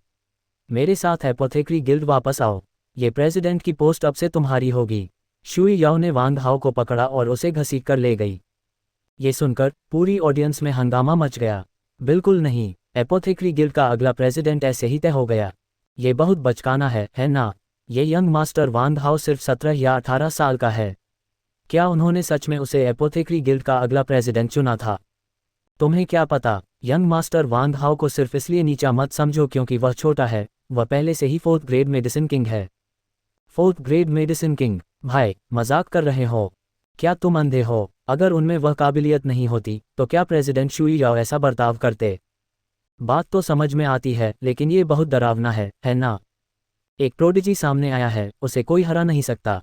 मेरे साथ एपोथेक्री गिल्ड वापस आओ। ये प्रेसिडेंट की पोस्ट अब से तुम्हारी होगी। शुई याओ ने वांग हाओ को पकड़ा और उसे घसीट कर ले गई। ये सुनकर पूरी ऑडियंस में हंगामा मच गया। बिल्कुल नहीं, एपोथेक्री गिल्ड का अगला प्रेसिडेंट ऐसे ही तय हो गया। ये बहुत बचकाना है ना? ये यंग मास्टर वांग हाओ सिर्फ 17 या 18 साल का है। क्या उन्होंने सच में उसे एपोथेक्री गिल्ड का अगला प्रेसिडेंट चुना था? तुम्हें क्या पता? यंग मास्टर वांग हाओ को सिर्फ इसलिए नीचा मत समझो क्योंकि वह छोटा है, वह पहले से ही 4th ग्रेड मेडिसिन किंग है। 4th grade medicine king? भाई, मजाक कर रहे हो? क्या तुम अंधे हो? अगर उनमें वह काबिलियत नहीं होती तो क्या प्रेसिडेंट शुई याओ ऐसा बर्ताव करते? बात तो समझ में आती है, लेकिन ये बहुत डरावना है ना? एक प्रोडिजी सामने आया है, उसे कोई हरा नहीं सकता।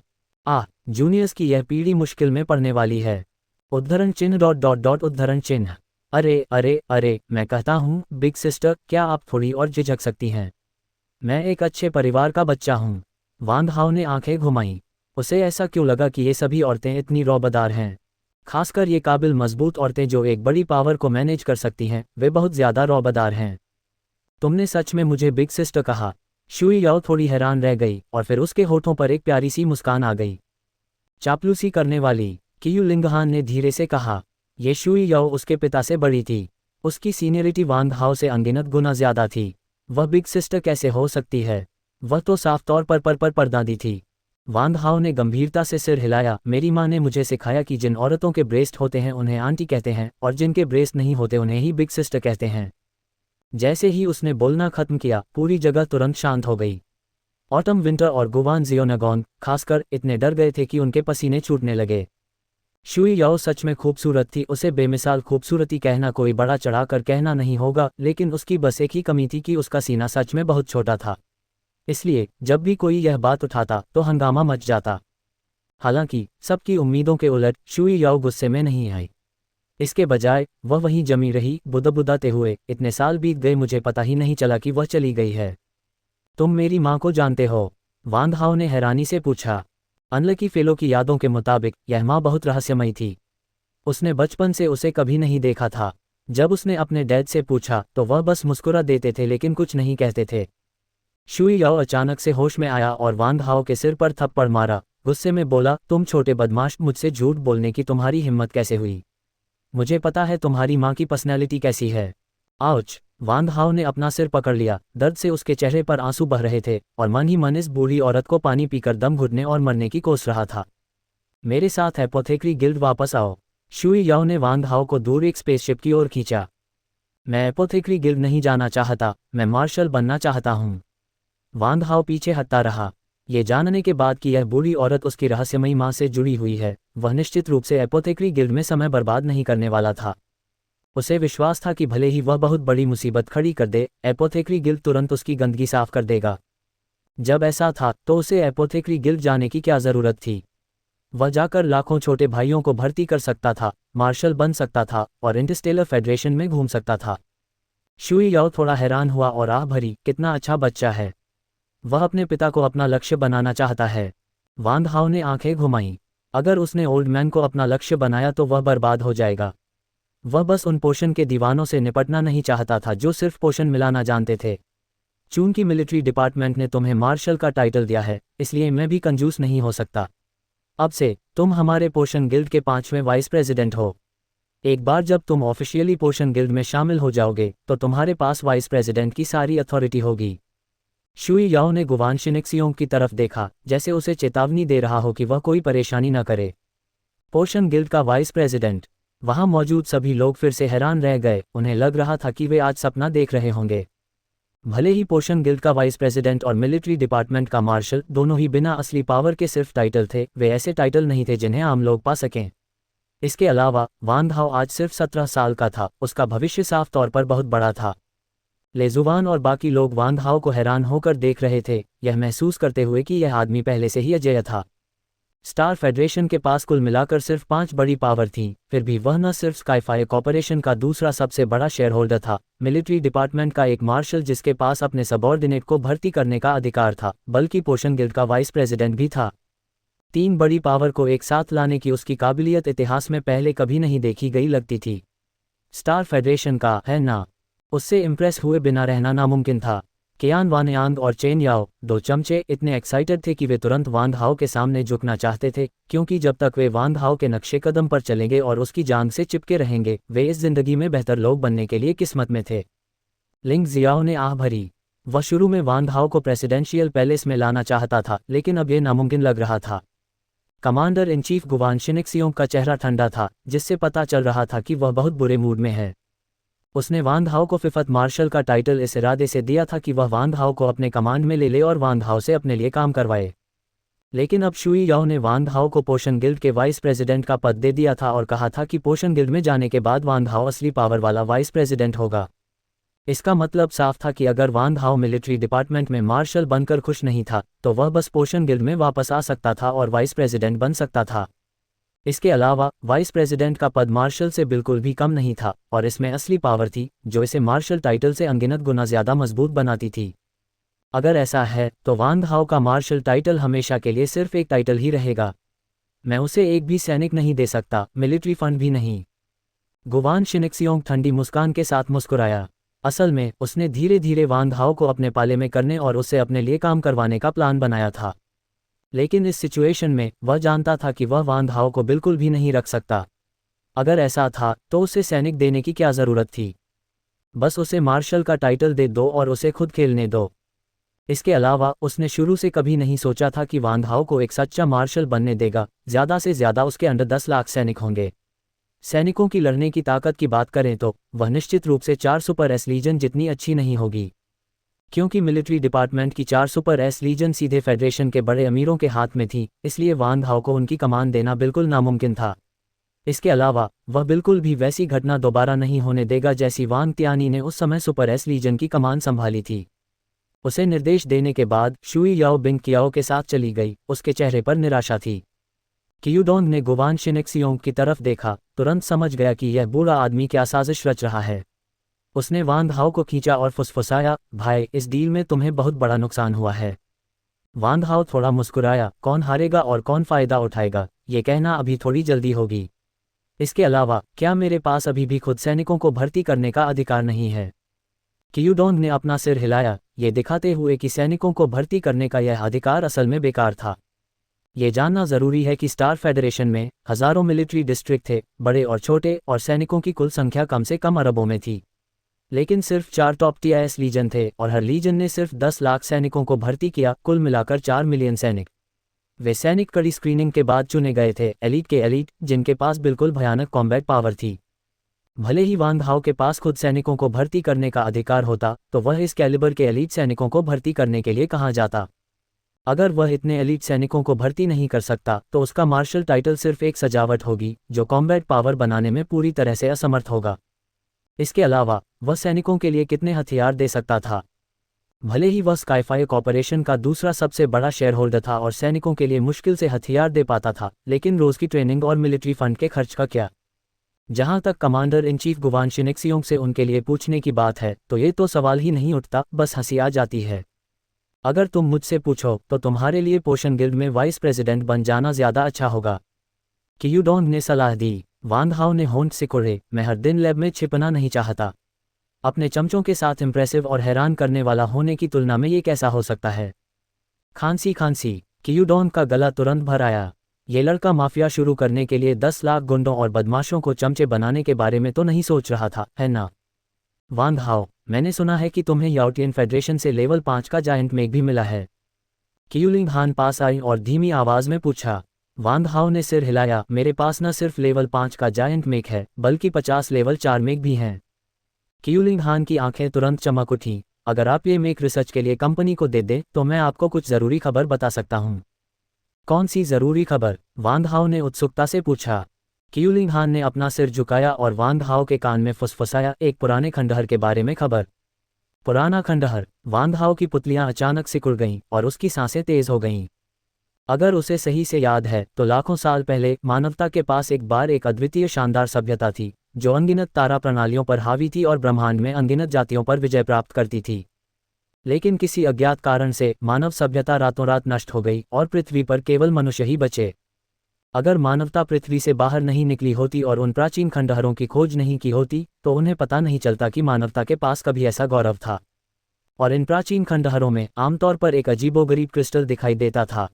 जूनियर्स की यह पीढ़ी मुश्किल में पड़ने वाली है। उद्धरण चिन्ह ... उद्धरण चिन्ह। अरे अरे अरे, मैं कहता हूँ बिग सिस्टर, क्या आप थोड़ी और झिझक सकती हैं? मैं एक अच्छे परिवार का बच्चा हूँ। वांग हाओ ने आंखें घुमाईं। उसे ऐसा क्यों लगा कि ये सभी औरतें इतनी रौबदार हैं? खासकर ये काबिल मजबूत औरतें जो एक बड़ी पावर को मैनेज कर सकती हैं, वे बहुत ज़्यादा रौबदार हैं। तुमने सच में मुझे बिग सिस्टर कहा? शुई याओ थोड़ी हैरान रह गई और फिर उसके होठों पर एक प्यारी सी मुस्कान आ गई। चापलूसी करने वाली, कियू लिंगहान ने धीरे से कहा। ये शुई याओ उसके पिता से बड़ी थी। उसकी सीनियरिटी वांग हाओ से अनगिनत गुना ज़्यादा थी। वह बिग सिस्टर कैसे हो सकती है? वह तो साफ तौर पर परदादी थी। वांग हाओ ने गंभीरता से सिर हिलाया। मेरी माँ ने मुझे सिखाया कि जिन औरतों के ब्रेस्ट होते हैं उन्हें आंटी कहते हैं और जिनके ब्रेस्ट नहीं होते उन्हें ही बिग सिस्टर कहते हैं। जैसे ही उसने बोलना खत्म किया, पूरी जगह तुरंत शांत हो गई। ऑटम विंटर और गुवान जियोनागॉन खासकर इतने डर गए थे कि उनके पसीने छूटने लगे। शुई याओ सच में खूबसूरत थी। उसे बेमिसाल खूबसूरती कहना कोई बड़ा चढ़ाकर कहना नहीं होगा, लेकिन उसकी बस एक ही कमी थी कि उसका सीना सच में बहुत छोटा था। इसलिए जब भी कोई यह बात उठाता तो हंगामा मच जाता। हालांकि सबकी उम्मीदों के उलट शुई याओ गुस्से में नहीं आई। इसके बजाय वह वहीं जमी रही, बुदबुदाते हुए, इतने साल बीत गए मुझे पता ही नहीं चला कि वह चली गई है। तुम मेरी माँ को जानते हो? वांग हाओ ने हैरानी से पूछा। अनलकी फेलो की यादों के मुताबिक यह माँ बहुत रहस्यमयी थी। उसने बचपन से उसे कभी नहीं देखा था। जब उसने अपने डैड से पूछा तो वह बस मुस्कुरा देते थे लेकिन कुछ नहीं कहते थे। शुई याओ अचानक से होश में आया और वांग हाओ के सिर पर थप्पड़ मारा। गुस्से में बोला, तुम छोटे बदमाश, मुझसे झूठ बोलने की तुम्हारी हिम्मत कैसे हुई? मुझे पता है तुम्हारी माँ की पर्सनैलिटी कैसी है। आउच! वांग हाओ ने अपना सिर पकड़ लिया। दर्द से उसके चेहरे पर आंसू बह रहे थे और मन ही मन इस बूढ़ी औरत को पानी पीकर दम घुटने और मरने की कोस रहा था। मेरे साथ एपोथेक्री गिल्ड वापस आओ। शुई याओ ने वांग हाओ को दूर एक स्पेसशिप की ओर खींचा। मैं एपोथेक्री गिल्ड नहीं जाना चाहता, मैं मार्शल बनना चाहता हूँ। वांग हाओ पीछे हटता रहा। ये जानने के बाद कि यह बूढ़ी औरत उसकी रहस्यमयी माँ से जुड़ी हुई है, वह निश्चित रूप से एपोथेक्री गिल्ड में समय बर्बाद नहीं करने वाला था। उसे विश्वास था कि भले ही वह बहुत बड़ी मुसीबत खड़ी कर दे, एपोथेक्री गिल्ड तुरंत उसकी गंदगी साफ कर देगा। जब ऐसा था तो उसे एपोथेक्री गिल्ड जाने की क्या ज़रूरत थी? वह जाकर लाखों छोटे भाइयों को भर्ती कर सकता था, मार्शल बन सकता था और इंटरस्टेलर फेडरेशन में घूम सकता था। शुई याओ थोड़ा हैरान हुआ और आह भरी, कितना अच्छा बच्चा है। वह अपने पिता को अपना लक्ष्य बनाना चाहता है। वांग हाओ ने आंखें घुमाईं। अगर उसने ओल्ड मैन को अपना लक्ष्य बनाया तो वह बर्बाद हो जाएगा। वह बस उन पोषण के दीवानों से निपटना नहीं चाहता था जो सिर्फ पोषण मिलाना जानते थे। चूंकि मिलिट्री डिपार्टमेंट ने तुम्हें मार्शल का टाइटल दिया है, इसलिए मैं भी कंजूस नहीं हो सकता। अब से तुम हमारे पोषण गिल्ड के 5वें वाइस प्रेसिडेंट हो। एक बार जब तुम ऑफिशियली पोषण गिल्ड में शामिल हो जाओगे तो तुम्हारे पास वाइस प्रेसिडेंट की सारी अथॉरिटी होगी। शुई याओ ने गुवान शिनक्सियोंग की तरफ देखा, जैसे उसे चेतावनी दे रहा हो कि वह कोई परेशानी न करे। पोषण गिल्ड का वाइस प्रेसिडेंट? वहां मौजूद सभी लोग फिर से हैरान रह गए। उन्हें लग रहा था कि वे आज सपना देख रहे होंगे। भले ही पोषण गिल्ड का वाइस प्रेसिडेंट और मिलिट्री डिपार्टमेंट का मार्शल दोनों ही बिना असली पावर के सिर्फ टाइटल थे, वे ऐसे टाइटल नहीं थे जिन्हें आम लोग पा सकें। इसके अलावा वांग हाओ आज सिर्फ 17 साल का था। उसका भविष्य साफ तौर पर बहुत बड़ा था। लेजुवान और बाकी लोग वांग हाओ को हैरान होकर देख रहे थे, यह महसूस करते हुए कि यह आदमी पहले से ही अजेय था। स्टार फेडरेशन के पास कुल मिलाकर सिर्फ 5 बड़ी पावर थीं, फिर भी वह न सिर्फ स्काईफाई कॉर्पोरेशन का दूसरा सबसे बड़ा शेयर होल्डर था, मिलिट्री डिपार्टमेंट का एक मार्शल जिसके पास अपने सबॉर्डिनेट को भर्ती करने का अधिकार था, बल्कि पोषण गिल्ड का वाइस प्रेसिडेंट भी था। 3 बड़ी पावर को एक साथ लाने की उसकी काबिलियत इतिहास में पहले कभी नहीं देखी गई लगती थी। स्टार फेडरेशन का, है ना? उससे इम्प्रेस हुए बिना रहना नामुमकिन था। कियान वानयांग और चेन याओ, दो चमचे, इतने एक्साइटेड थे कि वे तुरंत वांग हाओ के सामने झुकना चाहते थे, क्योंकि जब तक वे वांग हाओ के नक्शे कदम पर चलेंगे और उसकी जांग से चिपके रहेंगे, वे इस जिंदगी में बेहतर लोग बनने के लिए किस्मत में थे। लिंग जियाओ ने आह भरी। वह शुरू में वांग हाओ को प्रेसिडेंशियल पैलेस में लाना चाहता था, लेकिन अब यह नामुमकिन लग रहा था। कमांडर इन चीफ गुवान शिनिक्सियोंग का चेहरा ठंडा था, जिससे पता चल रहा था कि वह बहुत बुरे मूड में है। उसने वांग हाओ को फिफ्थ मार्शल का टाइटल इस इरादे से दिया था कि वह वांग हाओ को अपने कमांड में ले ले और वांग हाओ से अपने लिए काम करवाए। लेकिन अब शुई याओ ने वांग हाओ को पोषण गिल्ड के वाइस प्रेसिडेंट का पद दे दिया था और कहा था कि पोषण गिल्ड में जाने के बाद वांग हाओ असली पावर वाला वाइस प्रेसिडेंट होगा। इसका मतलब साफ था कि अगर वांग हाओ मिलिट्री डिपार्टमेंट में मार्शल बनकर खुश नहीं था, तो वह बस पोषण गिल्ड में वापस आ सकता था और वाइस प्रेसिडेंट बन सकता था। इसके अलावा वाइस प्रेसिडेंट का पद मार्शल से बिल्कुल भी कम नहीं था, और इसमें असली पावर थी जो इसे मार्शल टाइटल से अनगिनत गुना ज़्यादा मजबूत बनाती थी। अगर ऐसा है तो वांग हाओ का मार्शल टाइटल हमेशा के लिए सिर्फ एक टाइटल ही रहेगा। मैं उसे एक भी सैनिक नहीं दे सकता, मिलिट्री फंड भी नहीं। गुवान शिनिक्सियोंग ठंडी मुस्कान के साथ मुस्कुराया। असल में उसने धीरे धीरे वांग हाओ को अपने पाले में करने और उससे अपने लिए काम करवाने का प्लान बनाया था। लेकिन इस सिचुएशन में वह जानता था कि वह वांग हाओ को बिल्कुल भी नहीं रख सकता। अगर ऐसा था तो उसे सैनिक देने की क्या ज़रूरत थी। बस उसे मार्शल का टाइटल दे दो और उसे खुद खेलने दो। इसके अलावा उसने शुरू से कभी नहीं सोचा था कि वांग हाओ को एक सच्चा मार्शल बनने देगा। ज़्यादा से ज़्यादा उसके अंडर 10 लाख सैनिक होंगे। सैनिकों की लड़ने की ताकत की बात करें तो वह निश्चित रूप से 4 सुपर एस लीजन जितनी अच्छी नहीं होगी, क्योंकि मिलिट्री डिपार्टमेंट की 4 सुपर एस लीजन सीधे फेडरेशन के बड़े अमीरों के हाथ में थी, इसलिए वांग हाओ को उनकी कमान देना बिल्कुल नामुमकिन था। इसके अलावा वह बिल्कुल भी वैसी घटना दोबारा नहीं होने देगा जैसी वांग तियानी ने उस समय सुपर एस लीजन की कमान संभाली थी। उसे निर्देश देने के बाद शुई याओ बिंग कियाओ के साथ चली गई। उसके चेहरे पर निराशा थी। कियूडोंग ने गुवान शिनिक्सियोंग की तरफ देखा, तुरंत समझ गया कि यह बूढ़ा आदमी क्या साजिश रच रहा है। उसने वांग हाओ को खींचा और फुसफुसाया, भाई इस डील में तुम्हें बहुत बड़ा नुकसान हुआ है। वांग हाओ थोड़ा मुस्कुराया, कौन हारेगा और कौन फायदा उठाएगा, ये कहना अभी थोड़ी जल्दी होगी। इसके अलावा क्या मेरे पास अभी भी खुद सैनिकों को भर्ती करने का अधिकार नहीं है? कियूडोंग ने अपना सिर हिलाया, ये दिखाते हुए कि सैनिकों को भर्ती करने का यह अधिकार असल में बेकार था। ये जानना जरूरी है कि स्टार फेडरेशन में हजारों मिलिट्री डिस्ट्रिक्ट थे, बड़े और छोटे, और सैनिकों की कुल संख्या कम से कम अरबों में थी। लेकिन सिर्फ 4 टॉप टीआईएस लीजन थे और हर लीजन ने सिर्फ 10 लाख सैनिकों को भर्ती किया, कुल मिलाकर 4 मिलियन सैनिक। वे सैनिक कड़ी स्क्रीनिंग के बाद चुने गए थे, एलीट के एलीट, जिनके पास बिल्कुल भयानक कॉम्बैट पावर थी। भले ही वांग हाओ के पास खुद सैनिकों को भर्ती करने का अधिकार होता, तो वह इस कैलिबर के एलीट सैनिकों को भर्ती करने के लिए कहाँ जाता? अगर वह इतने एलीट सैनिकों को भर्ती नहीं कर सकता, तो उसका मार्शल टाइटल सिर्फ एक सजावट होगी जो कॉम्बैट पावर बनाने में पूरी तरह से असमर्थ होगा। इसके अलावा वह सैनिकों के लिए कितने हथियार दे सकता था? भले ही वह स्काईफाई कॉर्पोरेशन का दूसरा सबसे बड़ा शेयर होल्डर था और सैनिकों के लिए मुश्किल से हथियार दे पाता था, लेकिन रोज की ट्रेनिंग और मिलिट्री फंड के खर्च का क्या? जहां तक कमांडर इन चीफ गुवान शिनिक्सियोंग से उनके लिए पूछने की बात है, तो ये तो सवाल ही नहीं उठता, बस हंसी आ जाती है। अगर तुम मुझसे पूछो तो तुम्हारे लिए पोषण गिल्ड में वाइस प्रेसिडेंट बन जाना ज़्यादा अच्छा होगा, कियूडोंग ने सलाह दी। वांग हाओ ने होंठ सिकोड़े, मैं हर दिन लैब में छिपना नहीं चाहता। अपने चमचों के साथ इम्प्रेसिव और हैरान करने वाला होने की तुलना में ये कैसा हो सकता है? खांसी खांसी, कियूडोंग का गला तुरंत भर आया। ये लड़का माफिया शुरू करने के लिए 10 लाख गुंडों और बदमाशों को चमचे बनाने के बारे में तो नहीं सोच रहा था, है ना? वांग हाओ, मैंने सुना है कि तुम्हें याओटियन फेडरेशन से लेवल 5 का जायंट मेघ भी मिला है। कियूलिंग हान पास आई और धीमी आवाज में पूछा। वांग हाओ ने सिर हिलाया, मेरे पास न सिर्फ लेवल 5 का जायंट मेघ है, बल्कि 50 लेवल 4 मेघ भी हैं। कियूलिंग हान की आंखें तुरंत चमक उठीं। अगर आप ये मेघ रिसर्च के लिए कंपनी को दे दें तो मैं आपको कुछ ज़रूरी खबर बता सकता हूँ। कौन सी ज़रूरी खबर? वांग हाओ ने उत्सुकता से पूछा। कियूलिंग हान ने अपना सिर झुकाया और वांग हाओ के कान में फुसफुसाया, एक पुराने खंडहर के बारे में खबर। पुराना खंडहर? वांग हाओ की पुतलियां अचानक सिकुड़ गईं और उसकी सांसें तेज हो गईं। अगर उसे सही से याद है तो लाखों साल पहले मानवता के पास एक बार एक अद्वितीय शानदार सभ्यता थी, जो अनगिनत तारा प्रणालियों पर हावी थी और ब्रह्मांड में अनगिनत जातियों पर विजय प्राप्त करती थी। लेकिन किसी अज्ञात कारण से मानव सभ्यता रातों रात नष्ट हो गई और पृथ्वी पर केवल मनुष्य ही बचे। अगर मानवता पृथ्वी से बाहर नहीं निकली होती और उन प्राचीन खंडहरों की खोज नहीं की होती, तो उन्हें पता नहीं चलता कि मानवता के पास कभी ऐसा गौरव था। और इन प्राचीन खंडहरों में आमतौर पर एक अजीबोगरीब क्रिस्टल दिखाई देता था।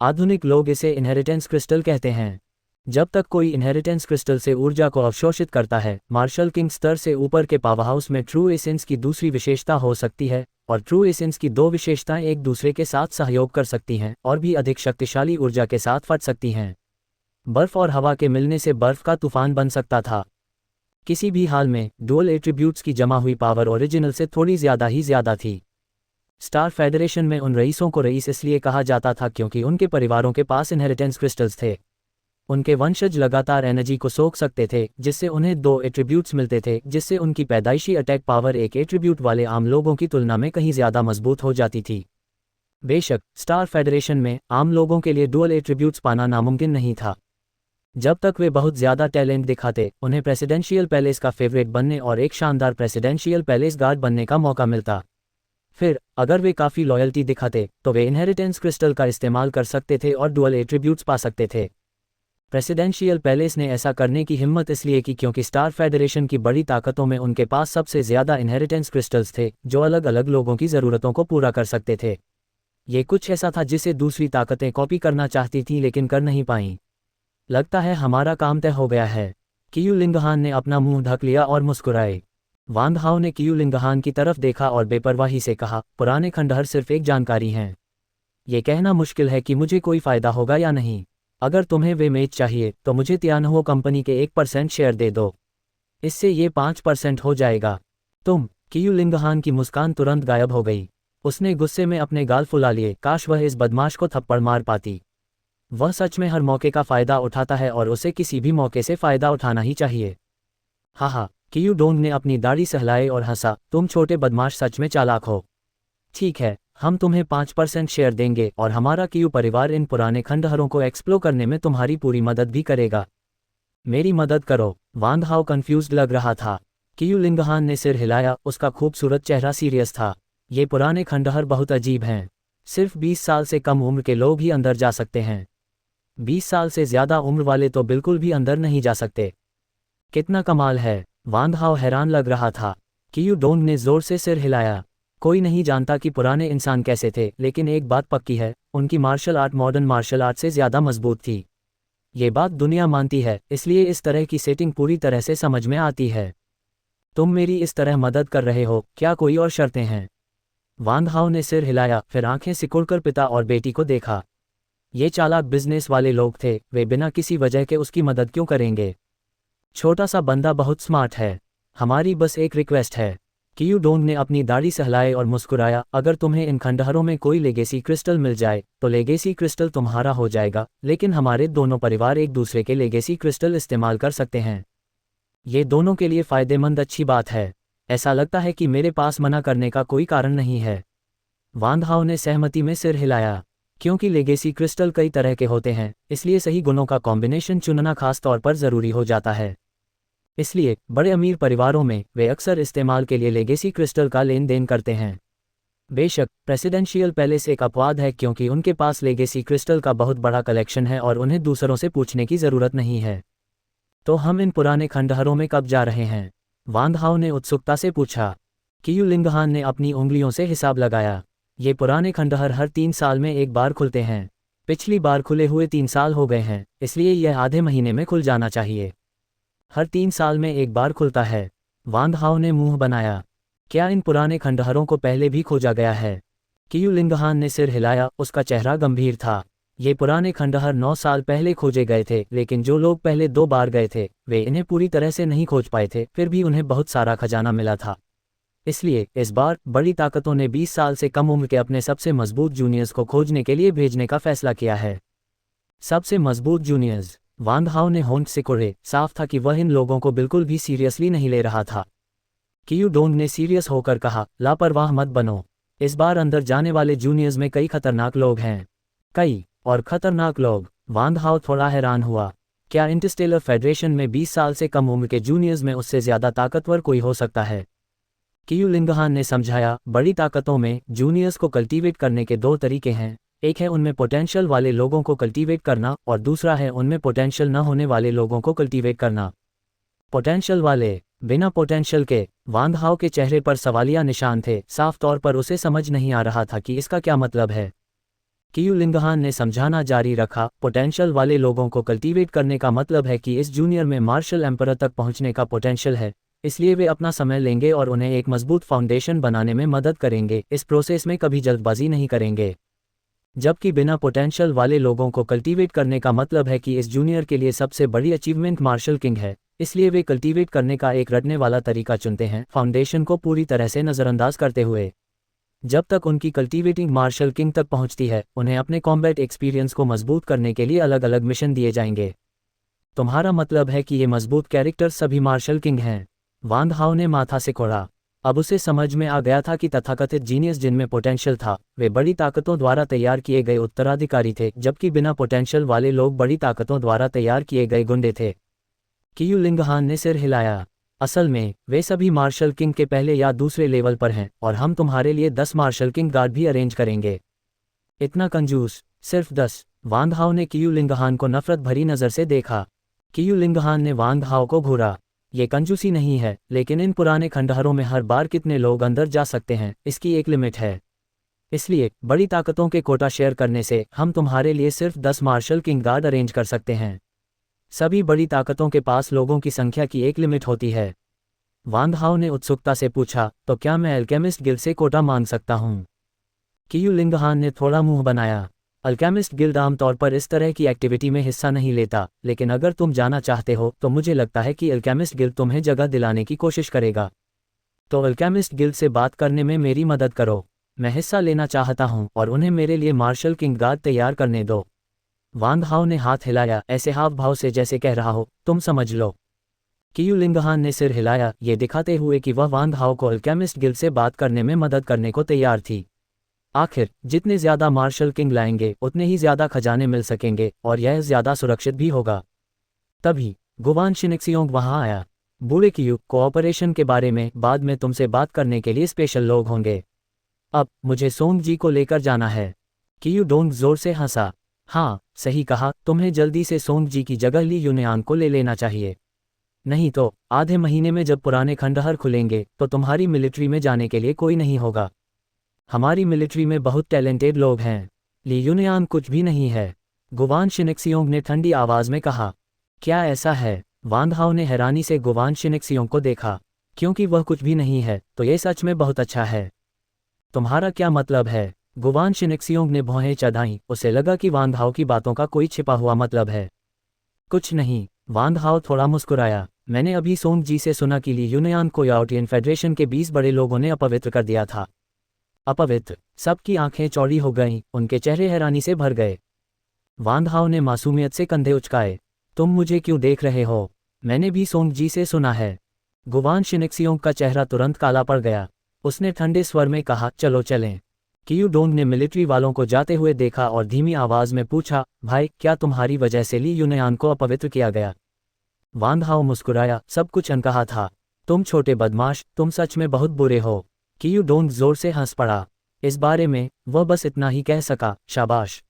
आधुनिक लोग इसे इनहेरिटेंस क्रिस्टल कहते हैं। जब तक कोई इनहेरिटेंस क्रिस्टल से ऊर्जा को अवशोषित करता है, मार्शल किंग स्तर से ऊपर के पावरहाउस में ट्रू एसेंस की दूसरी विशेषता हो सकती है, और ट्रू एसेंस की दो विशेषताएं एक दूसरे के साथ सहयोग कर सकती हैं और भी अधिक शक्तिशाली ऊर्जा के साथ फट सकती हैं। बर्फ और हवा के मिलने से बर्फ का तूफान बन सकता था। किसी भी हाल में डुअल एट्रीब्यूट्स की जमा हुई पावर ओरिजिनल से थोड़ी ज़्यादा थी। स्टार फेडरेशन में उन रईसों को रईस इसलिए कहा जाता था क्योंकि उनके परिवारों के पास इनहेरिटेंस क्रिस्टल्स थे। उनके वंशज लगातार एनर्जी को सोख सकते थे, जिससे उन्हें दो एट्रीब्यूट्स मिलते थे, जिससे उनकी पैदाइशी अटैक पावर एक एट्रीब्यूट वाले आम लोगों की तुलना में कहीं ज़्यादा मजबूत हो जाती थी। बेशक स्टार फेडरेशन में आम लोगों के लिए डुअल एट्रीब्यूट्स पाना नामुमकिन नहीं था। जब तक वे बहुत ज़्यादा टैलेंट दिखाते, उन्हें प्रेसिडेंशियल पैलेस का फेवरेट बनने और एक शानदार प्रेसिडेंशियल पैलेस गार्ड बनने का मौका मिलता। फिर अगर वे काफ़ी लॉयल्टी दिखाते तो वे इनहेरिटेंस क्रिस्टल का इस्तेमाल कर सकते थे और डुअल एट्रीब्यूट्स पा सकते थे। प्रेसिडेंशियल पैलेस ने ऐसा करने की हिम्मत इसलिए की क्योंकि स्टार फेडरेशन की बड़ी ताकतों में उनके पास सबसे ज़्यादा इनहेरिटेंस क्रिस्टल्स थे, जो अलग अलग लोगों की ज़रूरतों को पूरा कर सकते थे। ये कुछ ऐसा था जिसे दूसरी ताकतें कॉपी करना चाहती थीं लेकिन कर नहीं पाईं। लगता है हमारा काम तय हो गया है। कियू लिंगहान ने अपना मुंह ढक लिया और मुस्कुराए। वांग हाओ ने कियू लिंगहान की तरफ देखा और बेपरवाही से कहा, पुराने खंडहर सिर्फ एक जानकारी हैं। ये कहना मुश्किल है कि मुझे कोई फ़ायदा होगा या नहीं। अगर तुम्हें वे मेज चाहिए तो मुझे तियानहुओ कंपनी के 1% शेयर दे दो। इससे ये 5% हो जाएगा। तुम। कियू लिंगहान की मुस्कान तुरंत गायब हो गई। उसने गुस्से में अपने गाल फुला लिए। काश वह इस बदमाश को थप्पड़ मार पाती। वह सच में हर मौके का फ़ायदा उठाता है और उसे किसी भी मौके से फ़ायदा उठाना ही चाहिए। हा, कियू डोंग ने अपनी दाढ़ी सहलाए और हंसा, तुम छोटे बदमाश सच में चालाक हो। ठीक है, हम तुम्हें 5% शेयर देंगे और हमारा कियू परिवार इन पुराने खंडहरों को एक्सप्लोर करने में तुम्हारी पूरी मदद भी करेगा। मेरी मदद करो। वांग हाओ कंफ्यूज्ड लग रहा था। कियू लिंगहान ने सिर हिलाया, उसका खूबसूरत चेहरा सीरियस था। ये पुराने खंडहर बहुत अजीब हैं। सिर्फ 20 साल से कम उम्र के लोग ही अंदर जा सकते हैं। 20 साल से ज़्यादा उम्र वाले तो बिल्कुल भी अंदर नहीं जा सकते। कितना कमाल है। वांग हाओ हैरान लग रहा था। कियू डोंग ने जोर से सिर हिलाया। कोई नहीं जानता कि पुराने इंसान कैसे थे, लेकिन एक बात पक्की है, उनकी martial art modern martial art से ज़्यादा मजबूत थी। ये बात दुनिया मानती है, इसलिए इस तरह की सेटिंग पूरी तरह से समझ में आती है। तुम मेरी इस तरह मदद कर रहे हो, क्या कोई और शर्तें हैं? वांग हाओ ने सिर हिलाया, फिर आंखें सिकुड़कर पिता और बेटी को देखा। ये चालाक बिजनेस वाले लोग थे, वे बिना किसी वजह के उसकी मदद क्यों करेंगे? छोटा सा बंदा बहुत स्मार्ट है। हमारी बस एक रिक्वेस्ट है। कियू डोंग ने अपनी दाढ़ी सहलाए और मुस्कुराया, अगर तुम्हें इन खंडहरों में कोई लेगेसी क्रिस्टल मिल जाए तो लेगेसी क्रिस्टल तुम्हारा हो जाएगा, लेकिन हमारे दोनों परिवार एक दूसरे के लेगेसी क्रिस्टल इस्तेमाल कर सकते हैं। ये दोनों के लिए फ़ायदेमंद अच्छी बात है। ऐसा लगता है कि मेरे पास मना करने का कोई कारण नहीं है। वांग हाओ ने सहमति में सिर हिलाया। क्योंकि लेगेसी क्रिस्टल कई तरह के होते हैं, इसलिए सही गुणों का कॉम्बिनेशन चुनना खास तौर पर ज़रूरी हो जाता है। इसलिए बड़े अमीर परिवारों में वे अक्सर इस्तेमाल के लिए लेगेसी क्रिस्टल का लेन देन करते हैं। बेशक प्रेसिडेंशियल पैलेस एक अपवाद है क्योंकि उनके पास लेगेसी क्रिस्टल का बहुत बड़ा कलेक्शन है और उन्हें दूसरों से पूछने की ज़रूरत नहीं है। तो हम इन पुराने खंडहरों में कब जा रहे हैं? वांग हाओ ने उत्सुकता से पूछा। कियू लिंगहान ने अपनी उंगलियों से हिसाब लगाया। ये पुराने खंडहर हर 3 साल में एक बार खुलते हैं। पिछली बार खुले हुए 3 साल हो गए हैं, इसलिए यह आधे महीने में खुल जाना चाहिए। हर 3 साल में एक बार खुलता है। वांग हाओ ने मुंह बनाया। क्या इन पुराने खंडहरों को पहले भी खोजा गया है? कियू लिंगहान ने सिर हिलाया, उसका चेहरा गंभीर था। ये पुराने खंडहर 9 साल पहले खोजे गए थे, लेकिन जो लोग पहले 2 बार गए थे वे इन्हें पूरी तरह से नहीं खोज पाए थे, फिर भी उन्हें बहुत सारा खजाना मिला था। इसलिए इस बार बड़ी ताकतों ने 20 साल से कम उम्र के अपने सबसे मजबूत जूनियर्स को खोजने के लिए भेजने का फैसला किया है। सबसे मजबूत जूनियर्स। वांग हाओ ने होंठ सिकोड़े। साफ था कि वह इन लोगों को बिल्कुल भी सीरियसली नहीं ले रहा था। कियू डोंग ने सीरियस होकर कहा, लापरवाह मत बनो। इस बार अंदर जाने वाले जूनियर्स में कई खतरनाक लोग हैं। कई और खतरनाक लोग। वांग हाओ थोड़ा हैरान हुआ। क्या इंटरस्टेलर फेडरेशन में 20 साल से कम उम्र के जूनियर्स में उससे ज़्यादा ताकतवर कोई हो सकता है? कियू लिंगहान ने समझाया, बड़ी ताकतों में जूनियर्स को कल्टीवेट करने के 2 तरीके हैं। एक है उनमें पोटेंशियल वाले लोगों को कल्टीवेट करना और दूसरा है उनमें पोटेंशियल न होने वाले लोगों को कल्टीवेट करना। पोटेंशियल वाले। बिना पोटेंशियल के वांग हाओ के चेहरे पर सवालिया निशान थे। साफ तौर पर उसे समझ नहीं आ रहा था कि इसका क्या मतलब है। कियू लिंगहान ने समझाना जारी रखा, पोटेंशियल वाले लोगों को कल्टीवेट करने का मतलब है कि इस जूनियर में मार्शल एम्परर तक पहुंचने का पोटेंशियल है, इसलिए वे अपना समय लेंगे और उन्हें एक मजबूत फाउंडेशन बनाने में मदद करेंगे। इस प्रोसेस में कभी जल्दबाजी नहीं करेंगे। जबकि बिना पोटेंशियल वाले लोगों को कल्टीवेट करने का मतलब है कि इस जूनियर के लिए सबसे बड़ी अचीवमेंट मार्शल किंग है, इसलिए वे कल्टीवेट करने का एक रटने वाला तरीका चुनते हैं, फाउंडेशन को पूरी तरह से नज़रअंदाज करते हुए। जब तक उनकी कल्टीवेटिंग मार्शल किंग तक पहुंचती है, उन्हें अपने कॉम्बैट एक्सपीरियंस को मजबूत करने के लिए अलग अलग मिशन दिए जाएंगे। तुम्हारा मतलब है कि ये मजबूत कैरेक्टर सभी मार्शल किंग हैं? वांग हाओ ने माथा से कोड़ा। अब उसे समझ में आ गया था कि तथाकथित जीनियस जिनमें पोटेंशियल था, वे बड़ी ताकतों द्वारा तैयार किए गए उत्तराधिकारी थे, जबकि बिना पोटेंशियल वाले लोग बड़ी ताकतों द्वारा तैयार किए गए गुंडे थे। कियू लिंगहान ने सिर हिलाया। असल में वे सभी मार्शल किंग के पहले या दूसरे लेवल पर हैं, और हम तुम्हारे लिए 10 मार्शल किंग गार्ड भी अरेंज करेंगे। इतना कंजूस, सिर्फ 10? वांग हाओ ने कियू लिंगहान को नफरत भरी नज़र से देखा। कियू लिंगहान ने वांग हाओ को घूरा। ये कंजूसी नहीं है, लेकिन इन पुराने खंडहरों में हर बार कितने लोग अंदर जा सकते हैं, इसकी एक लिमिट है। इसलिए बड़ी ताकतों के कोटा शेयर करने से हम तुम्हारे लिए सिर्फ 10 मार्शल किंग गार्ड अरेंज कर सकते हैं। सभी बड़ी ताकतों के पास लोगों की संख्या की एक लिमिट होती है। वांग हाओ ने उत्सुकता से पूछा, तो क्या मैं अल्केमिस्ट गिल्ड से कोटा मांग सकता हूँ? कियू लिंगहान ने थोड़ा मुंह बनाया। अल्केमिस्ट गिल्ड आमतौर पर इस तरह की एक्टिविटी में हिस्सा नहीं लेता, लेकिन अगर तुम जाना चाहते हो तो मुझे लगता है कि अल्केमिस्ट गिल्ड तुम्हें जगह दिलाने की कोशिश करेगा। तो अल्केमिस्ट गिल्ड से बात करने में मेरी मदद करो। मैं हिस्सा लेना चाहता हूँ और उन्हें मेरे लिए मार्शल किंग गार्ड तैयार करने दो। वांग हाओ ने हाथ हिलाया, ऐसे हाव भाव से जैसे कह रहा हो, तुम समझ लो। कियू लिंगहान ने सिर हिलाया, ये दिखाते हुए कि वह वांग हाओ को अल्केमिस्ट गिल्ड से बात करने में मदद करने को तैयार थी। आखिर जितने ज्यादा मार्शल किंग लाएंगे उतने ही ज्यादा खजाने मिल सकेंगे, और यह ज्यादा सुरक्षित भी होगा। तभी गुवान शिनक्सियोंग वहां आया। बूढ़े कियू, कोऑपरेशन के बारे में बाद में तुमसे बात करने के लिए स्पेशल लोग होंगे। अब मुझे सोंग जी को लेकर जाना है। कियू डोंग जोर से हंसा। हाँ, सही कहा, तुम्हें जल्दी से सोंग जी की जगह ली यूनियान को ले लेना चाहिए। नहीं तो आधे महीने में जब पुराने खंडहर खुलेंगे तो तुम्हारी मिलिट्री में जाने के लिए कोई नहीं होगा। हमारी मिलिट्री में बहुत टैलेंटेड लोग हैं। ली यूनियान कुछ भी नहीं है, गुवान शिनक्सियोंग ने ठंडी आवाज में कहा। क्या ऐसा है? वांग हाओ ने हैरानी से गुवान शिनक्सियोंग को देखा। क्योंकि वह कुछ भी नहीं है तो ये सच में बहुत अच्छा है। तुम्हारा क्या मतलब है? गुवान शिनक्सियोंग ने भौहें चढ़ाईं। उसे लगा कि वांग हाओ की बातों का कोई छिपा हुआ मतलब है। कुछ नहीं, वांग हाओ थोड़ा मुस्कुराया। मैंने अभी सोंग जी से सुना कि ली यूनियान को याओटियन फेडरेशन के 20 बड़े लोगों ने अपवित्र कर दिया था। अपवित्र? सबकी आंखें चौड़ी हो गईं, उनके चेहरे हैरानी से भर गए। वांग हाओ ने मासूमियत से कंधे उचकाए। तुम मुझे क्यों देख रहे हो? मैंने भी सोंग जी से सुना है। गुवान शिनक्सियोंग का चेहरा तुरंत काला पड़ गया। उसने ठंडे स्वर में कहा, चलो चलें। कियू डोंग ने मिलिट्री वालों को जाते हुए देखा और धीमी आवाज में पूछा, भाई, क्या तुम्हारी वजह से ली यूनियान को अपवित्र किया गया? वांग हाओ मुस्कुराया, सब कुछ अनकहा था। तुम छोटे बदमाश, तुम सच में बहुत बुरे हो। कियू डोंग जोर से हंस पड़ा। इस बारे में वह बस इतना ही कह सका, शाबाश।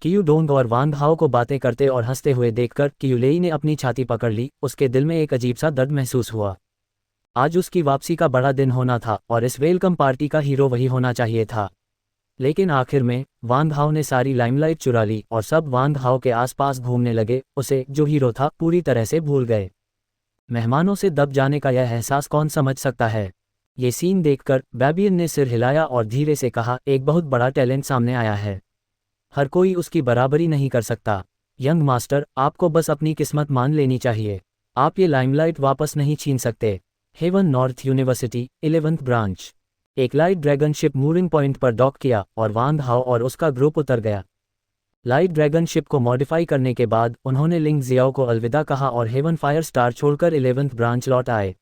कियू डोंग और वांग हाओ को बातें करते और हंसते हुए देखकर कियूलेई ने अपनी छाती पकड़ ली। उसके दिल में एक अजीब सा दर्द महसूस हुआ। आज उसकी वापसी का बड़ा दिन होना था और इस वेलकम पार्टी का हीरो वही होना चाहिए था। लेकिन आखिर में वांग हाओ ने सारी लाइमलाइट चुरा ली और सब वांग हाओ के आसपास घूमने लगे, उसे जो हीरो था पूरी तरह से भूल गए। मेहमानों से दब जाने का यह एहसास कौन समझ सकता है? ये सीन देखकर बैबियन ने सिर हिलाया और धीरे से कहा, एक बहुत बड़ा टैलेंट सामने आया है। हर कोई उसकी बराबरी नहीं कर सकता। यंग मास्टर, आपको बस अपनी किस्मत मान लेनी चाहिए। आप ये लाइमलाइट वापस नहीं छीन सकते। Heaven north university 11th branch. एक light dragon ship mooring point पर डॉक किया और वांग हाओ और उसका ग्रुप उतर गया। लाइट ड्रैगन शिप को मॉडिफाई करने के बाद उन्होंने लिंग जियाओ को अलविदा कहा और हेवन फायर स्टार छोड़कर 11th ब्रांच लौट आए।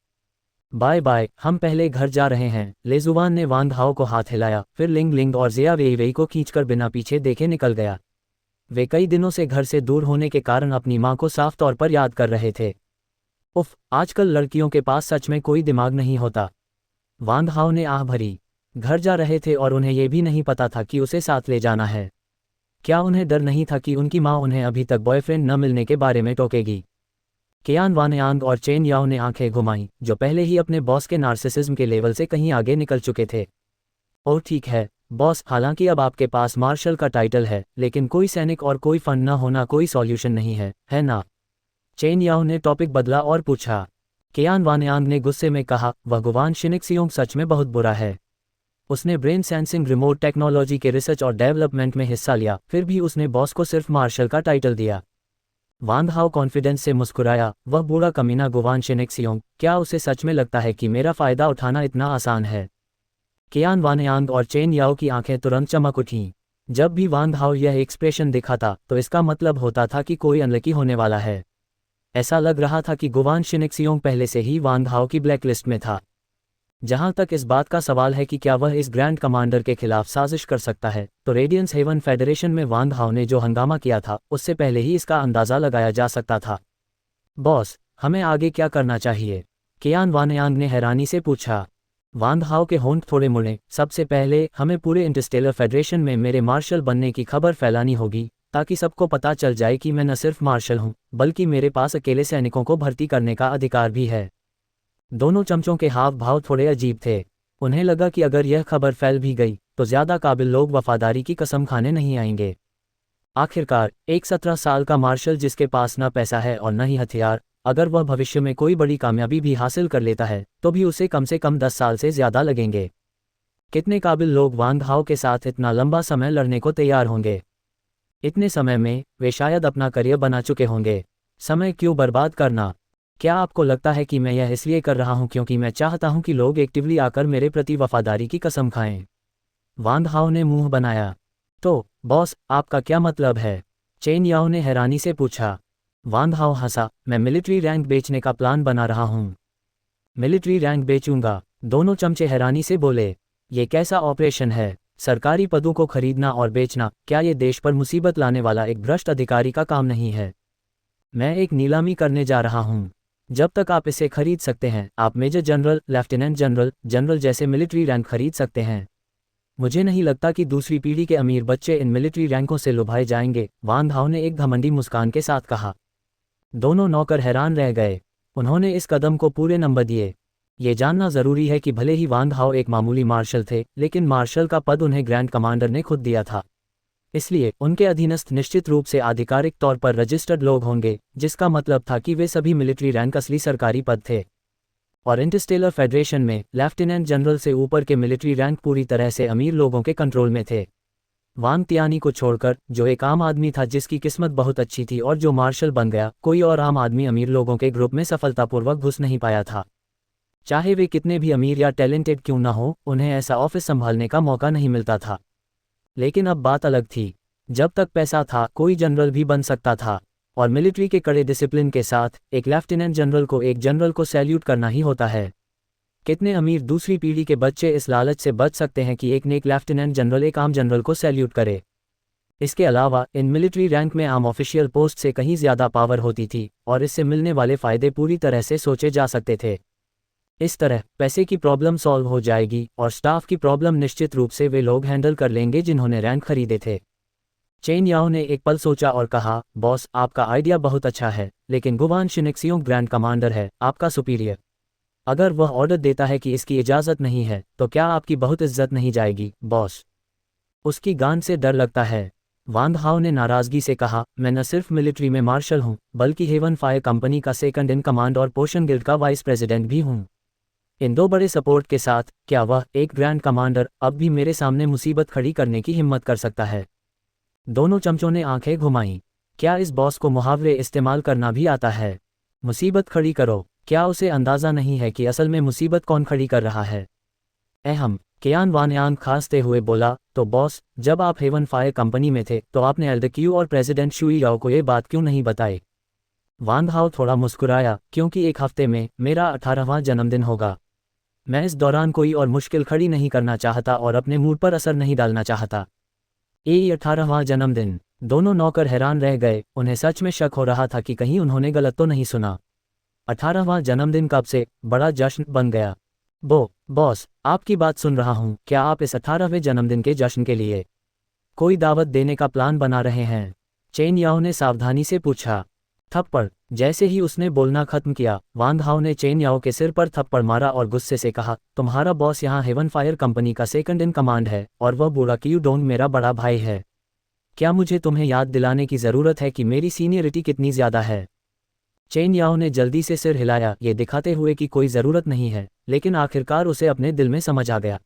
बाय बाय, हम पहले घर जा रहे हैं। लेजुवान ने वांग हाओ को हाथ हिलाया, फिर लिंग लिंग और जिया वेई वेई को खींचकर बिना पीछे देखे निकल गया। वे कई दिनों से घर से दूर होने के कारण अपनी मां को साफ तौर पर याद कर रहे थे। उफ, आजकल लड़कियों के पास सच में कोई दिमाग नहीं होता। वांग हाओ ने आह भरी। घर जा रहे थे और उन्हें यह भी नहीं पता था कि उसे साथ ले जाना है। क्या उन्हें डर नहीं था कि उनकी मां उन्हें अभी तक बॉयफ्रेंड न मिलने के बारे में टोकेगी? कियान वानयांग और चेन याओ ने आंखें घुमाईं, जो पहले ही अपने बॉस के नार्सिसिज्म के लेवल से कहीं आगे निकल चुके थे। ओह ठीक है बॉस, हालांकि अब आपके पास मार्शल का टाइटल है, लेकिन कोई सैनिक और कोई फंड न होना कोई सॉल्यूशन नहीं है ना? चेन याओ ने टॉपिक बदला और पूछा। कियान वानयांग ने गुस्से में कहा, वह गुवान शिनिक्सियोंग सच में बहुत बुरा है। उसने ब्रेन सेंसिंग रिमोट टेक्नोलॉजी के रिसर्च और डेवलपमेंट में हिस्सा लिया, फिर भी उसने बॉस को सिर्फ मार्शल का टाइटल दिया। वांग हाओ कॉन्फिडेंस से मुस्कुराया, वह बूढ़ा कमीना गुवान शिनिक्सियोंग, क्या उसे सच में लगता है कि मेरा फ़ायदा उठाना इतना आसान है? कियान वानयांग और चेन याओ की आंखें तुरंत चमक उठीं। जब भी वांग हाओ यह एक्सप्रेशन दिखाता तो इसका मतलब होता था कि कोई अनलकी होने वाला है। ऐसा लग रहा था कि गुवान शिनिक्सियोंग पहले से ही वांग हाओ की ब्लैकलिस्ट में था। जहां तक इस बात का सवाल है कि क्या वह इस ग्रैंड कमांडर के खिलाफ साजिश कर सकता है, तो रेडियंस हेवन फेडरेशन में वांग हाओ ने जो हंगामा किया था उससे पहले ही इसका अंदाज़ा लगाया जा सकता था। बॉस, हमें आगे क्या करना चाहिए? कियान वानयांग ने हैरानी से पूछा। वांग हाओ के होंठ थोड़े मुड़े। सबसे पहले हमें पूरे इंटरस्टेलर फेडरेशन में मेरे मार्शल बनने की खबर फैलानी होगी, ताकि सबको पता चल जाए कि मैं न सिर्फ मार्शल हूँ, बल्कि मेरे पास अकेले सैनिकों को भर्ती करने का अधिकार भी है। दोनों चमचों के हाव भाव थोड़े अजीब थे। उन्हें लगा कि अगर यह खबर फैल भी गई तो ज़्यादा काबिल लोग वफादारी की कसम खाने नहीं आएंगे। आखिरकार एक 17 साल का मार्शल जिसके पास न पैसा है और न ही हथियार, अगर वह भविष्य में कोई बड़ी कामयाबी भी हासिल कर लेता है तो भी उसे कम से कम 10 साल से ज़्यादा लगेंगे। कितने काबिल लोग वांग हाओ के साथ इतना लंबा समय लड़ने को तैयार होंगे? इतने समय में वे शायद अपना करियर बना चुके होंगे। समय क्यों बर्बाद करना? क्या आपको लगता है कि मैं यह इसलिए कर रहा हूं क्योंकि मैं चाहता हूं कि लोग एक्टिवली आकर मेरे प्रति वफादारी की कसम खाएं? वांग हाओ ने मुंह बनाया। तो बॉस, आपका क्या मतलब है? चेन याओ ने हैरानी से पूछा। वांग हाओ हंसा, मैं मिलिट्री रैंक बेचने का प्लान बना रहा हूं। मिलिट्री रैंक बेचूंगा? दोनों चमचे हैरानी से बोले। ये कैसा ऑपरेशन है? सरकारी पदों को खरीदना और बेचना, क्या ये देश पर मुसीबत लाने वाला एक भ्रष्ट अधिकारी का काम नहीं है? मैं एक नीलामी करने जा रहा हूं। जब तक आप इसे खरीद सकते हैं, आप major general, lieutenant general, general जैसे मिलिट्री रैंक खरीद सकते हैं। मुझे नहीं लगता कि दूसरी पीढ़ी के अमीर बच्चे इन मिलिट्री रैंकों से लुभाए जाएंगे, वांग हाओ ने एक घमंडी मुस्कान के साथ कहा। दोनों नौकर हैरान रह गए। उन्होंने इस कदम को पूरे नंबर दिए। ये जानना ज़रूरी है कि भले ही वांग हाओ एक मामूली मार्शल थे, लेकिन मार्शल का पद उन्हें ग्रैंड कमांडर ने खुद दिया था। इसलिए उनके अधीनस्थ निश्चित रूप से आधिकारिक तौर पर रजिस्टर्ड लोग होंगे, जिसका मतलब था कि वे सभी मिलिट्री रैंक असली सरकारी पद थे। और इंटरस्टेलर फेडरेशन में लेफ्टिनेंट जनरल से ऊपर के मिलिट्री रैंक पूरी तरह से अमीर लोगों के कंट्रोल में थे। वांग तियानी को छोड़कर, जो एक आम आदमी था जिसकी किस्मत बहुत अच्छी थी और जो मार्शल बन गया, कोई और आम आदमी अमीर लोगों के ग्रुप में सफलतापूर्वक घुस नहीं पाया था। चाहे वे कितने भी अमीर या टैलेंटेड क्यों न हो, उन्हें ऐसा ऑफिस संभालने का मौका नहीं मिलता था। लेकिन अब बात अलग थी। जब तक पैसा था, कोई जनरल भी बन सकता था। और मिलिट्री के कड़े डिसिप्लिन के साथ एक लेफ्टिनेंट जनरल को एक जनरल को सैल्यूट करना ही होता है। कितने अमीर दूसरी पीढ़ी के बच्चे इस लालच से बच सकते हैं कि एक नेक लेफ्टिनेंट जनरल एक आम जनरल को सैल्यूट करे? इसके अलावा इन मिलिट्री रैंक में आम ऑफिशियल पोस्ट से कहीं ज़्यादा पावर होती थी, और इससे मिलने वाले फ़ायदे पूरी तरह से सोचे जा सकते थे। इस तरह पैसे की प्रॉब्लम सॉल्व हो जाएगी और स्टाफ की प्रॉब्लम निश्चित रूप से वे लोग हैंडल कर लेंगे जिन्होंने रैंक खरीदे थे। चेन याओ ने एक पल सोचा और कहा, बॉस, आपका आइडिया बहुत अच्छा है, लेकिन गुवान शिनिक्सियोंग ग्रैंड कमांडर है, आपका सुपीरियर। अगर वह ऑर्डर देता है कि इसकी इजाज़त नहीं है, तो क्या आपकी बहुत इज्जत नहीं जाएगी, बॉस? उसकी गांड से डर लगता है। वांग हाओ ने नाराज़गी से कहा, मैं न सिर्फ मिलिट्री में मार्शल हूँ, बल्कि हेवन फायर कंपनी का सेकंड इन कमांड और पोशन गिल्ड का वाइस प्रेसिडेंट भी हूँ। इन दो बड़े सपोर्ट के साथ, क्या वह, एक ग्रैंड कमांडर, अब भी मेरे सामने मुसीबत खड़ी करने की हिम्मत कर सकता है? दोनों चमचों ने आंखें घुमाईं। क्या इस बॉस को मुहावरे इस्तेमाल करना भी आता है? मुसीबत खड़ी करो, क्या उसे अंदाज़ा नहीं है कि असल में मुसीबत कौन खड़ी कर रहा है? अहम, कियान वानयांग खांसते हुए बोला, तो बॉस, जब आप हेवन फायर कंपनी में थे तो आपने एल्डक्यू और प्रेसिडेंट शुई याओ को ये बात क्यों नहीं बताई? वांग हाओ थोड़ा मुस्कुराया, क्योंकि एक हफ्ते में मेरा 18वां जन्मदिन होगा। मैं इस दौरान कोई और मुश्किल खड़ी नहीं करना चाहता और अपने मूड पर असर नहीं डालना चाहता। 18वां जन्मदिन? दोनों नौकर हैरान रह गए। उन्हें सच में शक हो रहा था कि कहीं उन्होंने गलत तो नहीं सुना। 18वां जन्मदिन कब से बड़ा जश्न बन गया? बॉस, आपकी बात सुन रहा हूँ, क्या आप इस 18वें जन्मदिन के जश्न के लिए कोई दावत देने का प्लान बना रहे हैं? चेन याओ ने सावधानी से पूछा। थप्पड़। जैसे ही उसने बोलना खत्म किया, वांग हाओ ने चेन याओ के सिर पर थप्पड़ मारा और गुस्से से कहा, तुम्हारा बॉस यहाँ हेवन फायर कंपनी का सेकंड इन कमांड है और वह बुरा क्यू डोंग मेरा बड़ा भाई है। क्या मुझे तुम्हें याद दिलाने की ज़रूरत है कि मेरी सीनियरिटी कितनी ज़्यादा है? चेन याओ ने जल्दी से सिर हिलाया, ये दिखाते हुए कि कोई ज़रूरत नहीं है, लेकिन आखिरकार उसे अपने दिल में समझ आ गया।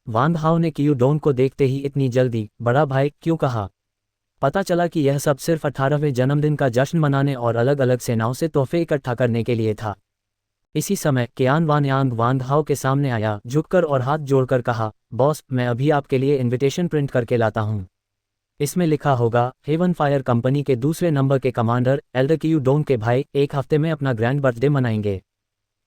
वांग हाओ ने क्यू डोंग को देखते ही इतनी जल्दी बड़ा भाई क्यों कहा? पता चला कि यह सब सिर्फ 18वें जन्मदिन का जश्न मनाने और अलग अलग सेनाओं से तोहफे इकट्ठा करने के लिए था। इसी समय कियान वानयांग वांग हाओ के सामने आया, झुककर और हाथ जोड़कर कहा, बॉस, मैं अभी आपके लिए इनविटेशन प्रिंट करके लाता हूँ। इसमें लिखा होगा, हेवन फायर कंपनी के दूसरे नंबर के कमांडर एल्डर क्यू डोंग के भाई 1 हफ्ते में अपना ग्रैंड बर्थडे मनाएंगे।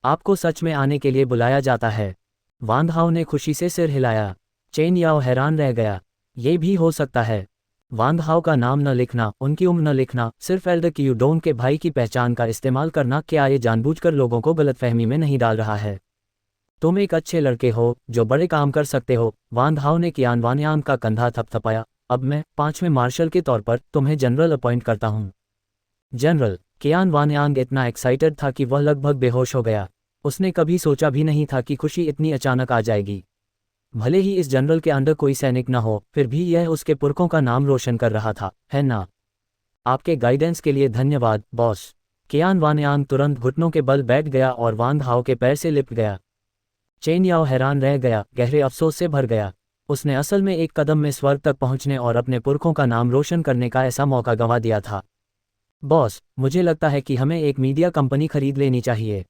आपको सच में आने के लिए बुलाया जाता है। वांग हाओ ने खुशी से सिर हिलाया। चेन याओ हैरान रह गया। ये भी हो सकता है। वांग हाओ का नाम न लिखना, उनकी उम्र न लिखना, सिर्फ एल्डर क्यू डोंग के भाई की पहचान का इस्तेमाल करना, क्या ये जानबूझकर लोगों को गलतफहमी में नहीं डाल रहा है? तुम एक अच्छे लड़के हो जो बड़े काम कर सकते हो। वांग हाओ ने कियान वानयांग का कंधा थपथपाया। अब मैं 5वें मार्शल के तौर पर तुम्हें जनरल अपॉइंट करता हूँ। जनरल। कियान वानयांग इतना एक्साइटेड था कि वह लगभग बेहोश हो गया। उसने कभी सोचा भी नहीं था कि खुशी इतनी अचानक आ जाएगी। भले ही इस जनरल के अंडर कोई सैनिक न हो, फिर भी यह उसके पुरखों का नाम रोशन कर रहा था, है ना? आपके गाइडेंस के लिए धन्यवाद, बॉस। कियान वानयांग तुरंत घुटनों के बल बैठ गया और वांग हाओ के पैर से लिपट गया। चेन याओ हैरान रह गया, गहरे अफसोस से भर गया। उसने असल में एक कदम में स्वर्ग तक पहुंचने और अपने पुरखों का नाम रोशन करने का ऐसा मौका गंवा दिया था। बॉस, मुझे लगता है कि हमें एक मीडिया कंपनी खरीद लेनी चाहिए।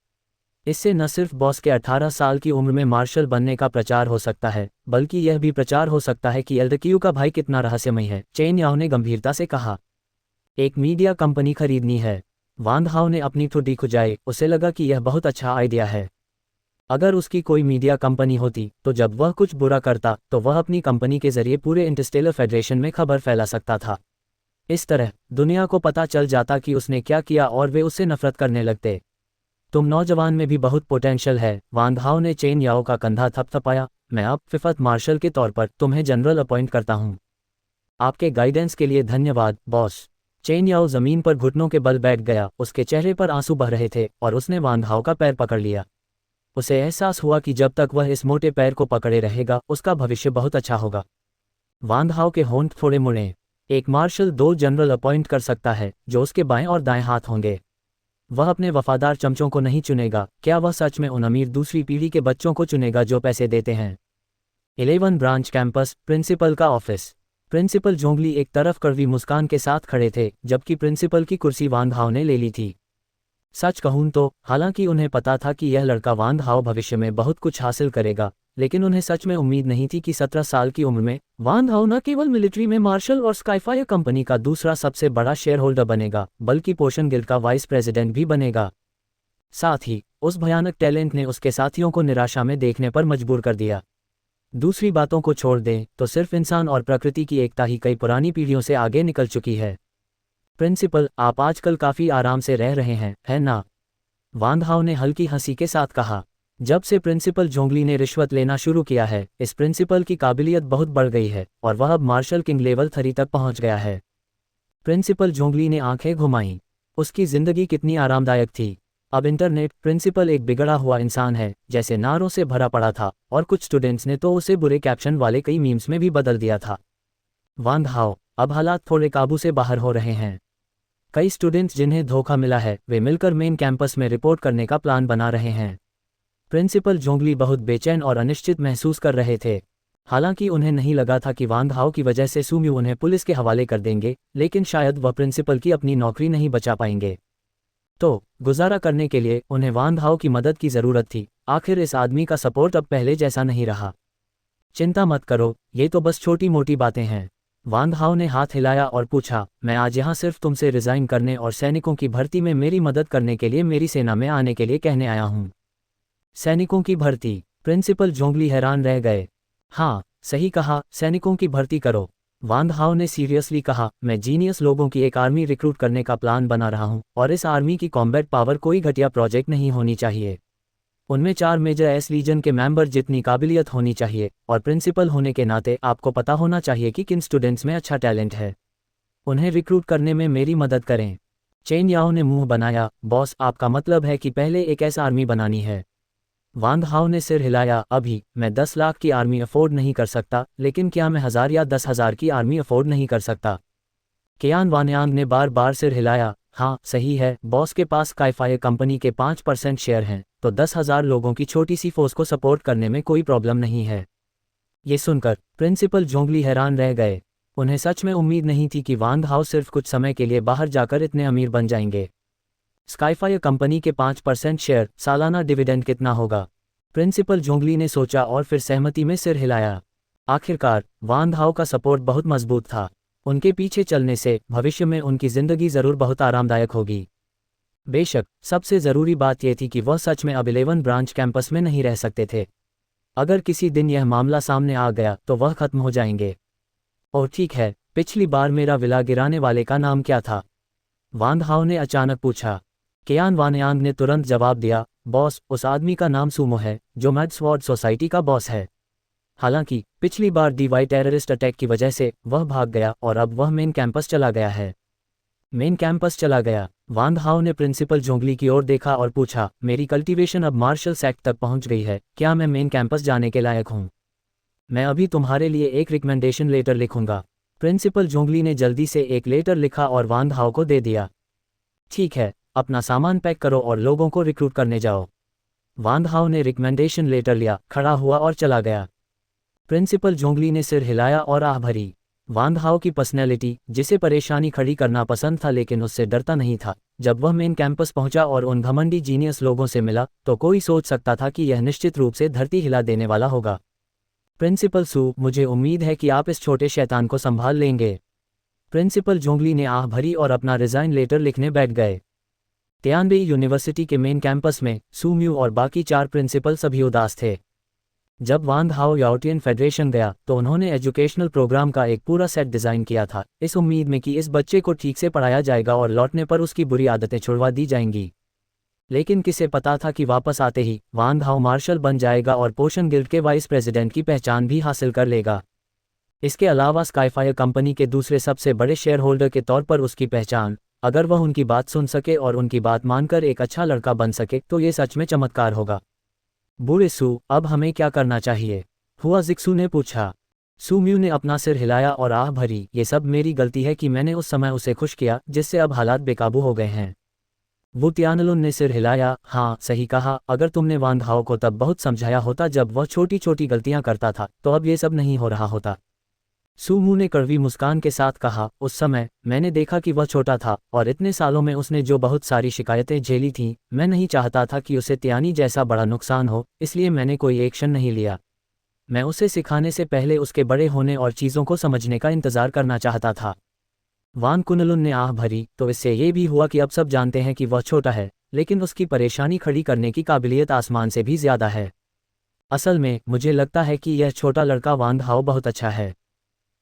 इससे न सिर्फ बॉस के 18 साल की उम्र में मार्शल बनने का प्रचार हो सकता है, बल्कि यह भी प्रचार हो सकता है कि एल्डर क्यू का भाई कितना रहस्यमय है। चेन याओ ने गंभीरता से कहा। एक मीडिया कंपनी खरीदनी है। वांग हाओ ने अपनी ठुड्डी खुजाई। उसे लगा कि यह बहुत अच्छा आइडिया है। अगर उसकी कोई मीडिया कंपनी होती तो जब वह कुछ बुरा करता तो वह अपनी कंपनी के जरिए पूरे इंटरस्टेलर फेडरेशन में खबर फैला सकता था। इस तरह दुनिया को पता चल जाता कि उसने क्या किया और वे उससे नफरत करने लगते। तुम नौजवान में भी बहुत पोटेंशियल है। वांग हाओ ने चेन याओ का कंधा थपथपाया। मैं अब 5th मार्शल के तौर पर तुम्हें जनरल अपॉइंट करता हूँ। आपके गाइडेंस के लिए धन्यवाद, बॉस। चेन याओ जमीन पर घुटनों के बल बैठ गया। उसके चेहरे पर आंसू बह रहे थे और उसने वांग हाओ का पैर पकड़ लिया। उसे एहसास हुआ कि जब तक वह इस मोटे पैर को पकड़े रहेगा, उसका भविष्य बहुत अच्छा होगा। वांग हाओ के होंठ थोड़े मुड़े। एक मार्शल 2 जनरल अपॉइंट कर सकता है जो उसके बाएं और दाएं हाथ होंगे। वह अपने वफादार चमचों को नहीं चुनेगा। क्या वह सच में उन अमीर दूसरी पीढ़ी के बच्चों को चुनेगा जो पैसे देते हैं? 11 ब्रांच कैंपस, प्रिंसिपल का ऑफिस। प्रिंसिपल जोंगली एक तरफ कड़वी मुस्कान के साथ खड़े थे, जबकि प्रिंसिपल की कुर्सी वांग हाओ ने ले ली थी। सच कहूं तो हालांकि उन्हें पता था कि यह लड़का वांग हाओ भविष्य में बहुत कुछ हासिल करेगा, लेकिन उन्हें सच में उम्मीद नहीं थी कि 17 साल की उम्र में वांग हाओ न केवल मिलिट्री में मार्शल और स्काईफायर कंपनी का दूसरा सबसे बड़ा शेयर होल्डर बनेगा, बल्कि पोषण गिल्ड का वाइस प्रेसिडेंट भी बनेगा। साथ ही उस भयानक टैलेंट ने उसके साथियों को निराशा में देखने पर मजबूर कर दिया। दूसरी बातों को छोड़ दें तो सिर्फ इंसान और प्रकृति की एकता ही कई पुरानी पीढ़ियों से आगे निकल चुकी है। प्रिंसिपल, आप आजकल काफ़ी आराम से रह रहे हैं, है ना? वांग हाओ ने हल्की हंसी के साथ कहा। जब से प्रिंसिपल जोंगली ने रिश्वत लेना शुरू किया है, इस प्रिंसिपल की काबिलियत बहुत बढ़ गई है और वह अब मार्शल किंग लेवल 3 तक पहुंच गया है। प्रिंसिपल जोंगली ने आंखें घुमाईं। उसकी जिंदगी कितनी आरामदायक थी। अब इंटरनेट। प्रिंसिपल एक बिगड़ा हुआ इंसान है, जैसे नारों से भरा पड़ा था, और कुछ स्टूडेंट्स ने तो उसे बुरे कैप्शन वाले कई मीम्स में भी बदल दिया था। वांग हाओ, अब हालात थोड़े काबू से बाहर हो रहे हैं। कई स्टूडेंट्स जिन्हें धोखा मिला है, वे मिलकर मेन कैंपस में रिपोर्ट करने का प्लान बना रहे हैं। प्रिंसिपल जोंगली बहुत बेचैन और अनिश्चित महसूस कर रहे थे। हालांकि उन्हें नहीं लगा था कि वांग हाओ की वजह से सुम्यू उन्हें पुलिस के हवाले कर देंगे, लेकिन शायद वह प्रिंसिपल की अपनी नौकरी नहीं बचा पाएंगे। तो गुजारा करने के लिए उन्हें वांग हाओ की मदद की ज़रूरत थी। आखिर इस आदमी का सपोर्ट अब पहले जैसा नहीं रहा। चिंता मत करो, ये तो बस छोटी मोटी बातें हैं। वांग हाओ ने हाथ हिलाया और पूछा, मैं आज यहाँ सिर्फ तुमसे रिज़ाइन करने और सैनिकों की भर्ती में मेरी मदद करने के लिए मेरी सेना में आने के लिए कहने आया हूँ। सैनिकों की भर्ती? प्रिंसिपल जोंगली हैरान रह गए। हाँ, सही कहा, सैनिकों की भर्ती करो। वांग हाओ ने सीरियसली कहा, मैं जीनियस लोगों की एक आर्मी रिक्रूट करने का प्लान बना रहा हूँ, और इस आर्मी की कॉम्बैट पावर कोई घटिया प्रोजेक्ट नहीं होनी चाहिए। उनमें 4 मेजर एस लीजन के मेंबर जितनी काबिलियत होनी चाहिए, और प्रिंसिपल होने के नाते आपको पता होना चाहिए कि किन स्टूडेंट्स में अच्छा टैलेंट है। उन्हें रिक्रूट करने में मेरी मदद करें। चेन याओ ने मुंह बनाया, बॉस आपका मतलब है कि पहले एक ऐसा आर्मी बनानी है। वांग हाओ ने सिर हिलाया, अभी मैं 10 लाख की आर्मी अफोर्ड नहीं कर सकता, लेकिन क्या मैं 1000 या 10,000 की आर्मी अफोर्ड नहीं कर सकता? कियान वानयांग ने बार बार सिर हिलाया, हाँ सही है, बॉस के पास स्काईफायर कंपनी के 5% शेयर हैं, तो 10,000 लोगों की छोटी सी फोर्स को सपोर्ट करने में कोई प्रॉब्लम नहीं है। ये सुनकर प्रिंसिपल जोंगली हैरान रह गए। उन्हें सच में उम्मीद नहीं थी कि वांग हाओ सिर्फ कुछ समय के लिए बाहर जाकर इतने अमीर बन जाएंगे। स्काईफायर कंपनी के 5% शेयर, सालाना डिविडेंड कितना होगा? प्रिंसिपल जोंगली ने सोचा और फिर सहमति में सिर हिलाया। आखिरकार वांग हाओ का सपोर्ट बहुत मजबूत था। उनके पीछे चलने से भविष्य में उनकी जिंदगी जरूर बहुत आरामदायक होगी। बेशक सबसे ज़रूरी बात यह थी कि वह सच में अब 11 ब्रांच कैंपस में नहीं रह सकते थे। अगर किसी दिन यह मामला सामने आ गया तो वह खत्म हो जाएंगे। और ठीक है, पिछली बार मेरा विला गिराने वाले का नाम क्या था? वांग हाओ ने अचानक पूछा। कियान वानयांग ने तुरंत जवाब दिया, बॉस उस आदमी का नाम सूमो है, जो मैड स्वॉर्ड सोसाइटी का बॉस है। हालांकि पिछली बार डीवाई टेररिस्ट अटैक की वजह से वह भाग गया और अब वह मेन कैंपस चला गया है। मेन कैंपस चला गया? वांग हाओ ने प्रिंसिपल जोंगली की ओर देखा और पूछा, मेरी कल्टीवेशन अब मार्शल सेक्ट तक पहुंच गई है, क्या मैं मेन कैंपस जाने के लायक हूं? मैं अभी तुम्हारे लिए एक रिकमेंडेशन लेटर लिखूंगा। प्रिंसिपल जोंगली ने जल्दी से एक लेटर लिखा और वांग हाओ को दे दिया। ठीक है, अपना सामान पैक करो और लोगों को रिक्रूट करने जाओ। वांग हाओ ने रिकमेंडेशन लेटर लिया, खड़ा हुआ और चला गया। प्रिंसिपल जोंगली ने सिर हिलाया और आह भरी। वांग हाओ की पर्सनैलिटी, जिसे परेशानी खड़ी करना पसंद था लेकिन उससे डरता नहीं था, जब वह मेन कैंपस पहुंचा और उन घमंडी जीनियस लोगों से मिला तो कोई सोच सकता था कि यह निश्चित रूप से धरती हिला देने वाला होगा। प्रिंसिपल सू, मुझे उम्मीद है कि आप इस छोटे शैतान को संभाल लेंगे। प्रिंसिपल जोंगली ने आह भरी और अपना रिजाइन लेटर लिखने बैठ गए। तियानबेई यूनिवर्सिटी के मेन कैंपस में सू म्यू और बाकी 4 प्रिंसिपल सभी उदास थे। जब वांग हाओ याओटियन फेडरेशन गया तो उन्होंने एजुकेशनल प्रोग्राम का एक पूरा सेट डिज़ाइन किया था, इस उम्मीद में कि इस बच्चे को ठीक से पढ़ाया जाएगा और लौटने पर उसकी बुरी आदतें छुड़वा दी जाएंगी। लेकिन किसे पता था कि वापस आते ही वांग हाओ मार्शल बन जाएगा और पोशन गिल्ड के वाइस प्रेसिडेंट की पहचान भी हासिल कर लेगा। इसके अलावा स्काईफायर कंपनी के दूसरे सबसे बड़े शेयर होल्डर के तौर पर उसकी पहचान, अगर वह उनकी बात सुन सके और उनकी बात मानकर एक अच्छा लड़का बन सके तो ये सच में चमत्कार होगा। बूढ़े सू, अब हमें क्या करना चाहिए? हुआ जिक्सू ने पूछा। सू म्यू ने अपना सिर हिलाया और आह भरी, ये सब मेरी गलती है कि मैंने उस समय उसे खुश किया जिससे अब हालात बेकाबू हो गए हैं। वू तियानलुन ने सिर हिलाया, हाँ सही कहा, अगर तुमने वांग हाओ को तब बहुत समझाया होता जब वह छोटी छोटी गलतियां करता था तो अब ये सब नहीं हो रहा होता। सू म्यू ने कड़वी मुस्कान के साथ कहा, उस समय मैंने देखा कि वह छोटा था और इतने सालों में उसने जो बहुत सारी शिकायतें झेली थीं, मैं नहीं चाहता था कि उसे तियानी जैसा बड़ा नुकसान हो, इसलिए मैंने कोई एक्शन नहीं लिया। मैं उसे सिखाने से पहले उसके बड़े होने और चीज़ों को समझने का इंतज़ार करना चाहता था। वान कुनलुन ने आह भरी, तो इससे ये भी हुआ कि अब सब जानते हैं कि वह छोटा है, लेकिन उसकी परेशानी खड़ी करने की काबिलियत आसमान से भी ज़्यादा है। असल में मुझे लगता है कि यह छोटा लड़का वांग हाओ बहुत अच्छा है।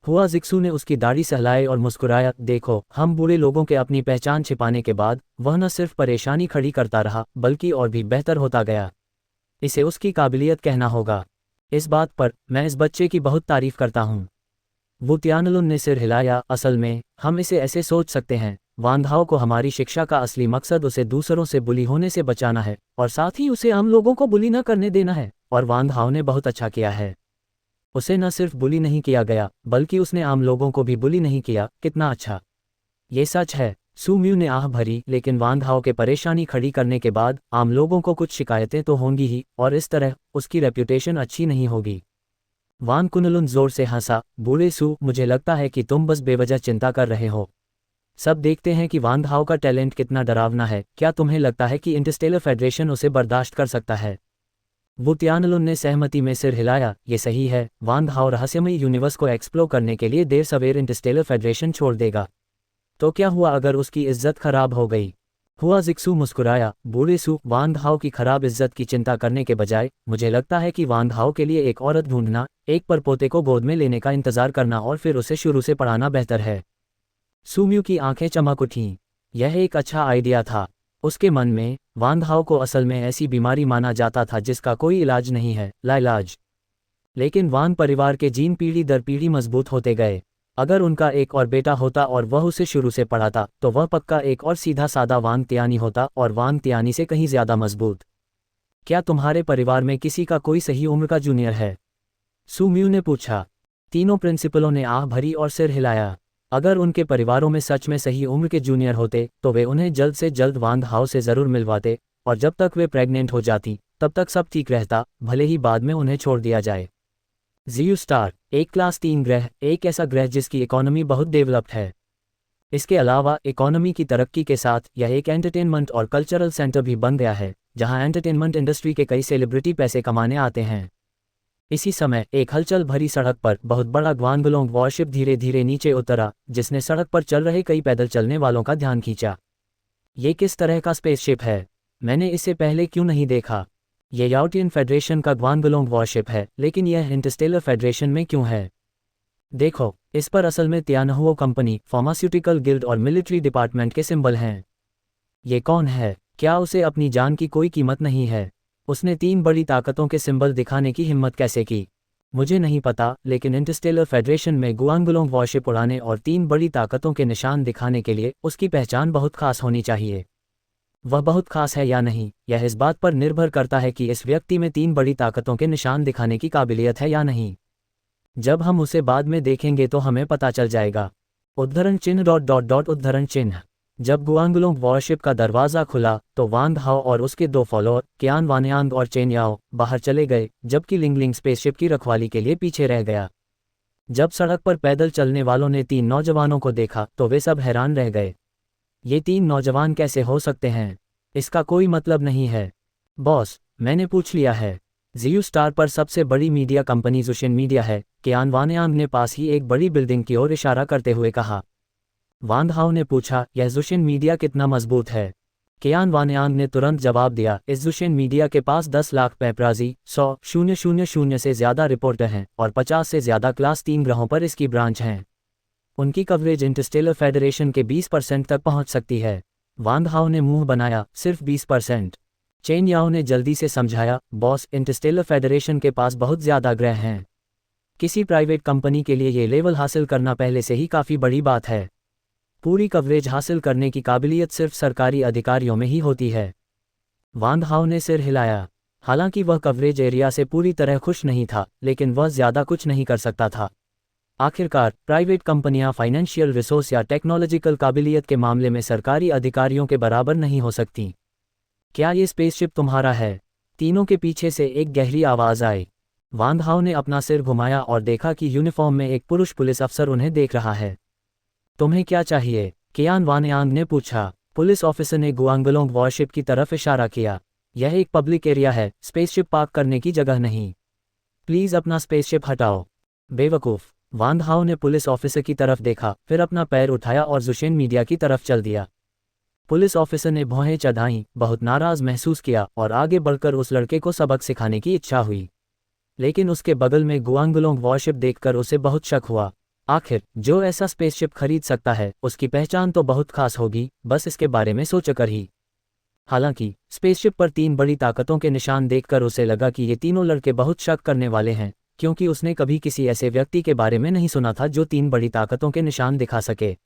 हुआ जिक्सू ने उसकी दाढ़ी सहलाए और मुस्कुराया, देखो हम बूढ़े लोगों के अपनी पहचान छिपाने के बाद वह न सिर्फ परेशानी खड़ी करता रहा बल्कि और भी बेहतर होता गया। इसे उसकी काबिलियत कहना होगा। इस बात पर मैं इस बच्चे की बहुत तारीफ करता हूँ। वो तियानलुन ने सिर हिलाया, असल में हम इसे ऐसे सोच सकते हैं, वांग हाओ को हमारी शिक्षा का असली मकसद उसे दूसरों से बुली होने से बचाना है और साथ ही उसे आम लोगों को बुली न करने देना है, और वांग हाओ ने बहुत अच्छा किया है। उसे न सिर्फ बुली नहीं किया गया बल्कि उसने आम लोगों को भी बुली नहीं किया, कितना अच्छा। ये सच है। सू म्यू ने आह भरी, लेकिन वांग हाओ के परेशानी खड़ी करने के बाद आम लोगों को कुछ शिकायतें तो होंगी ही और इस तरह उसकी रेप्यूटेशन अच्छी नहीं होगी। वान कुनलुन जोर से हंसा, बूढ़े सू, मुझे लगता है कि तुम बस बेवजह चिंता कर रहे हो। सब देखते हैं कि वांग हाओ का टैलेंट कितना डरावना है, क्या तुम्हें लगता है कि इंटरस्टेलर फेडरेशन उसे बर्दाश्त कर सकता है? वो तियानलुन ने सहमति में सिर हिलाया, ये सही है, वांग हाओ रहस्यमयी यूनिवर्स को एक्सप्लोर करने के लिए देर सवेर इंटरस्टेलर फेडरेशन छोड़ देगा। तो क्या हुआ अगर उसकी इज्जत खराब हो गई? हुआ जिक्सू मुस्कुराया, बूढ़े सू, वांग हाओ की खराब इज्जत की चिंता करने के बजाय मुझे लगता है कि वांग हाओ के लिए एक औरत ढूंढना, एक परपोते को गोद में लेने का इंतजार करना और फिर उसे शुरू से पढ़ाना बेहतर है। सू म्यू की आंखें चमक उठीं। यह एक अच्छा आइडिया था। उसके मन में वांग हाओ को असल में ऐसी बीमारी माना जाता था जिसका कोई इलाज नहीं है, लाइलाज। लेकिन वांग परिवार के जीन पीढ़ी दर पीढ़ी मजबूत होते गए। अगर उनका एक और बेटा होता और वह उसे शुरू से पढ़ाता तो वह पक्का एक और सीधा सादा वांग तियानी होता, और वांग तियानी से कहीं ज्यादा मजबूत। क्या तुम्हारे परिवार में किसी का कोई सही उम्र का जूनियर है? सू म्यू ने पूछा। तीनों प्रिंसिपलों ने आह भरी और सिर हिलाया। अगर उनके परिवारों में सच में सही उम्र के जूनियर होते तो वे उन्हें जल्द से जल्द वांग हाओ से जरूर मिलवाते, और जब तक वे प्रेग्नेंट हो जाती तब तक सब ठीक रहता, भले ही बाद में उन्हें छोड़ दिया जाए। जीयू स्टार एक क्लास 3 ग्रह, एक ऐसा ग्रह जिसकी इकोनॉमी बहुत डेवलप्ड है। इसके अलावा इकोनॉमी की तरक्की के साथ यह एक एंटरटेनमेंट और कल्चरल सेंटर भी बन गया है, जहां एंटरटेनमेंट इंडस्ट्री के कई सेलिब्रिटी पैसे कमाने आते हैं। इसी समय एक हलचल भरी सड़क पर बहुत बड़ा ग्वांगलोंग वॉरशिप धीरे धीरे नीचे उतरा, जिसने सड़क पर चल रहे कई पैदल चलने वालों का ध्यान खींचा। ये किस तरह का स्पेसशिप है? मैंने इसे पहले क्यों नहीं देखा? ये याओटियन फेडरेशन का ग्वांगलोंग वॉरशिप है, लेकिन यह इंटरस्टेलर फेडरेशन में क्यों है? देखो, इस पर असल में तियानहुओ कंपनी, फार्मास्यूटिकल गिल्ड और मिलिट्री डिपार्टमेंट के सिंबल हैं। ये कौन है? क्या उसे अपनी जान की कोई कीमत नहीं है? उसने 3 बड़ी ताकतों के सिंबल दिखाने की हिम्मत कैसे की? मुझे नहीं पता, लेकिन इंटरस्टेलर फेडरेशन में गुआंगलोंग वॉरशिप उड़ाने और 3 बड़ी ताकतों के निशान दिखाने के लिए उसकी पहचान बहुत खास होनी चाहिए। वह बहुत खास है या नहीं, यह इस बात पर निर्भर करता है कि इस व्यक्ति में 3 बड़ी ताकतों के निशान दिखाने की काबिलियत है या नहीं। जब हम उसे बाद में देखेंगे तो हमें पता चल जाएगा। उद्धरण चिन्ह उद्धरण चिन्ह। जब गुआंगलोंग वॉरशिप का दरवाज़ा खुला तो वांग हाओ और उसके 2 फॉलोअर कियान वानयांग और चेन याओ बाहर चले गए, जबकि लिंगलिंग स्पेसशिप की रखवाली के लिए पीछे रह गया। जब सड़क पर पैदल चलने वालों ने 3 नौजवानों को देखा तो वे सब हैरान रह गए। ये 3 नौजवान कैसे हो सकते हैं? इसका कोई मतलब नहीं है। बॉस, मैंने पूछ लिया है। जीयू स्टार पर सबसे बड़ी मीडिया कंपनी ज़ुशिन मीडिया है, कियान वानयांग ने पास ही एक बड़ी बिल्डिंग की ओर इशारा करते हुए कहा। वांग हाओ ने पूछा, यह ज़ुशिन मीडिया कितना मजबूत है? कियान वानयांग ने तुरंत जवाब दिया, इस ज़ुशिन मीडिया के पास 10 लाख पेपराजी, 100,000 से ज़्यादा रिपोर्टर हैं और 50 से ज़्यादा क्लास 3 ग्रहों पर इसकी ब्रांच हैं। उनकी कवरेज इंटरस्टेलर फेडरेशन के 20% तक पहुंच सकती है। वांग हाओ ने मुंह बनाया, सिर्फ 20%? चेन याओ ने जल्दी से समझाया, बॉस, इंटरस्टेलर फेडरेशन के पास बहुत ज़्यादा ग्रह हैं। किसी प्राइवेट कंपनी के लिए ये लेवल हासिल करना पहले से ही काफ़ी बड़ी बात है। पूरी कवरेज हासिल करने की काबिलियत सिर्फ सरकारी अधिकारियों में ही होती है। वांग हाओ ने सिर हिलाया। हालांकि वह कवरेज एरिया से पूरी तरह खुश नहीं था, लेकिन वह ज़्यादा कुछ नहीं कर सकता था। आखिरकार प्राइवेट कंपनियां फाइनेंशियल रिसोर्स या टेक्नोलॉजिकल काबिलियत के मामले में सरकारी अधिकारियों के बराबर नहीं हो सकती। क्या ये स्पेसशिप तुम्हारा है? तीनों के पीछे से एक गहरी आवाज़ आई। वांग हाओ ने अपना सिर घुमाया और देखा कि यूनिफॉर्म में एक पुरुष पुलिस अफसर उन्हें देख रहा है। तुम्हें क्या चाहिए? कियान वानयांग ने पूछा। पुलिस ऑफिसर ने गुआंगलोंग वॉरशिप की तरफ इशारा किया। यह एक पब्लिक एरिया है, स्पेसशिप पार्क करने की जगह नहीं। प्लीज़ अपना स्पेसशिप हटाओ। बेवकूफ़। वांग हाओ ने पुलिस ऑफिसर की तरफ देखा, फिर अपना पैर उठाया और ज़ुशिन मीडिया की तरफ चल दिया। पुलिस ऑफिसर ने भौहें चढ़ाईं, बहुत नाराज़ महसूस किया और आगे बढ़कर उस लड़के को सबक सिखाने की इच्छा हुई। लेकिन उसके बगल में गुआंगलोंग वॉरशिप देखकर उसे बहुत शक हुआ। आखिर जो ऐसा स्पेसशिप खरीद सकता है उसकी पहचान तो बहुत खास होगी, बस इसके बारे में सोचकर ही। हालांकि स्पेसशिप पर 3 बड़ी ताकतों के निशान देखकर उसे लगा कि ये तीनों लड़के बहुत शक करने वाले हैं, क्योंकि उसने कभी किसी ऐसे व्यक्ति के बारे में नहीं सुना था जो 3 बड़ी ताकतों के निशान दिखा सके।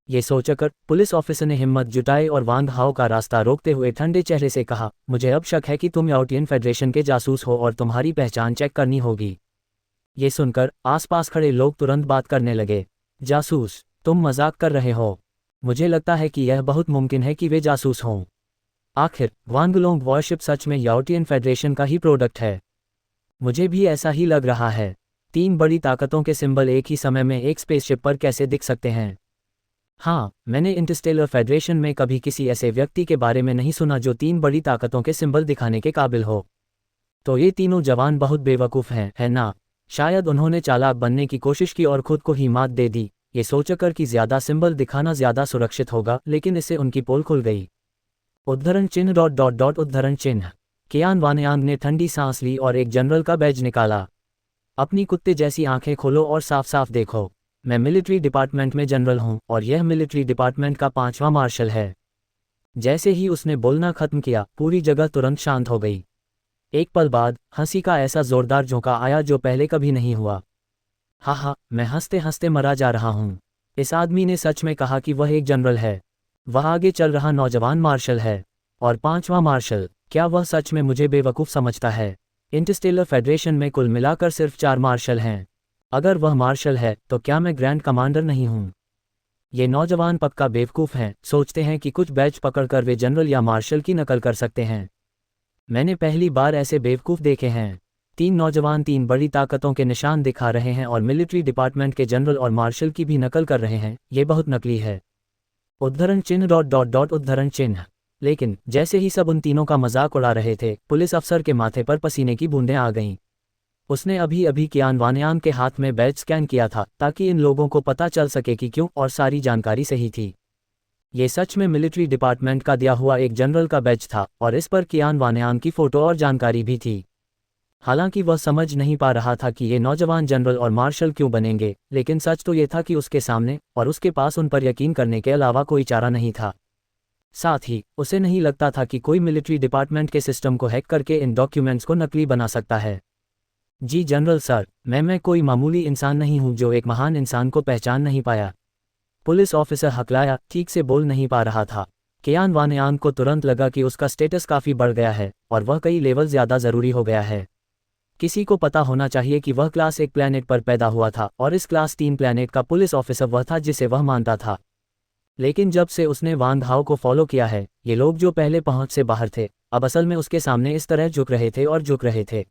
ये सोचकर पुलिस ऑफिसर ने हिम्मत जुटाई और वांग हाओ का रास्ता रोकते हुए ठंडे चेहरे से कहा, मुझे अब शक है कि तुम याओटियन फेडरेशन के जासूस हो और तुम्हारी पहचान चेक करनी होगी। ये सुनकर आसपास खड़े लोग तुरंत बात करने लगे। जासूस? तुम मजाक कर रहे हो? मुझे लगता है कि यह बहुत मुमकिन है कि वे जासूस हों। आखिर ग्वांगलोंग वॉरशिप सच में याओटियन फेडरेशन का ही प्रोडक्ट है। मुझे भी ऐसा ही लग रहा है। 3 बड़ी ताकतों के सिंबल एक ही समय में एक स्पेसशिप पर कैसे दिख सकते हैं? हाँ, मैंने इंटरस्टेलर फेडरेशन में कभी किसी ऐसे व्यक्ति के बारे में नहीं सुना जो 3 बड़ी ताकतों के सिंबल दिखाने के काबिल हो। तो ये तीनों जवान बहुत बेवकूफ़ हैं, है ना? शायद उन्होंने चालाक बनने की कोशिश की और खुद को ही मात दे दी, ये सोचकर कि ज़्यादा सिंबल दिखाना ज़्यादा सुरक्षित होगा, लेकिन इससे उनकी पोल खुल गई। उद्धरण चिन्ह उद्धरण चिन्ह। कियान वानयांग ने ठंडी सांस ली और एक जनरल का बैज निकाला। अपनी कुत्ते जैसी आंखें खोलो और साफ साफ देखो। मैं मिलिट्री डिपार्टमेंट में जनरल हूं और यह मिलिट्री डिपार्टमेंट का 5वां मार्शल है। जैसे ही उसने बोलना खत्म किया, पूरी जगह तुरंत शांत हो गई। एक पल बाद हंसी का ऐसा जोरदार झोंका आया जो पहले कभी नहीं हुआ। हाँ, मैं हंसते हंसते मरा जा रहा हूँ। इस आदमी ने सच में कहा कि वह एक जनरल है। वह आगे चल रहा नौजवान मार्शल है। और 5वां मार्शल, क्या वह सच में मुझे बेवकूफ़ समझता है? इंटरस्टेलर फेडरेशन में कुल मिलाकर सिर्फ 4 मार्शल हैं। अगर वह मार्शल है तो क्या मैं ग्रैंड कमांडर नहीं हूँ? ये नौजवान पक्का बेवकूफ़ हैं, सोचते हैं कि कुछ बैच पकड़कर वे जनरल या मार्शल की नकल कर सकते हैं। मैंने पहली बार ऐसे बेवकूफ़ देखे हैं। 3 नौजवान 3 बड़ी ताकतों के निशान दिखा रहे हैं और मिलिट्री डिपार्टमेंट के जनरल और मार्शल की भी नकल कर रहे हैं। ये बहुत नकली है। उद्धरण चिन्ह ... उद्धरण चिन्ह। लेकिन जैसे ही सब उन तीनों का मजाक उड़ा रहे थे, पुलिस अफसर के माथे पर पसीने की बूंदें आ गईं। उसने अभी अभी कियान वानयान के हाथ में बैच स्कैन किया था ताकि इन लोगों को पता चल सके कि क्यों, और सारी जानकारी सही थी। ये सच में मिलिट्री डिपार्टमेंट का दिया हुआ एक जनरल का बैच था और इस पर कियान वानयान की फ़ोटो और जानकारी भी थी। हालांकि वह समझ नहीं पा रहा था कि ये नौजवान जनरल और मार्शल क्यों बनेंगे, लेकिन सच तो ये था कि उसके सामने और उसके पास उन पर यकीन करने के अलावा कोई चारा नहीं था। साथ ही उसे नहीं लगता था कि कोई मिलिट्री डिपार्टमेंट के सिस्टम को हैक करके इन डॉक्यूमेंट्स को नकली बना सकता है। जी जनरल सर, मैं कोई मामूली इंसान नहीं हूं जो एक महान इंसान को पहचान नहीं पाया। पुलिस ऑफिसर हकलाया, ठीक से बोल नहीं पा रहा था। कियान वानयान को तुरंत लगा कि उसका स्टेटस काफ़ी बढ़ गया है और वह कई लेवल ज़्यादा ज़रूरी हो गया है। किसी को पता होना चाहिए कि वह क्लास 1 प्लैनेट पर पैदा हुआ था और इस क्लास 3 प्लैनेट का पुलिस ऑफिसर वह था जिसे वह मानता था। लेकिन जब से उसने वांग हाओ को फॉलो किया है, ये लोग जो पहले पहुंच से बाहर थे, अब असल में उसके सामने इस तरह झुक रहे थे।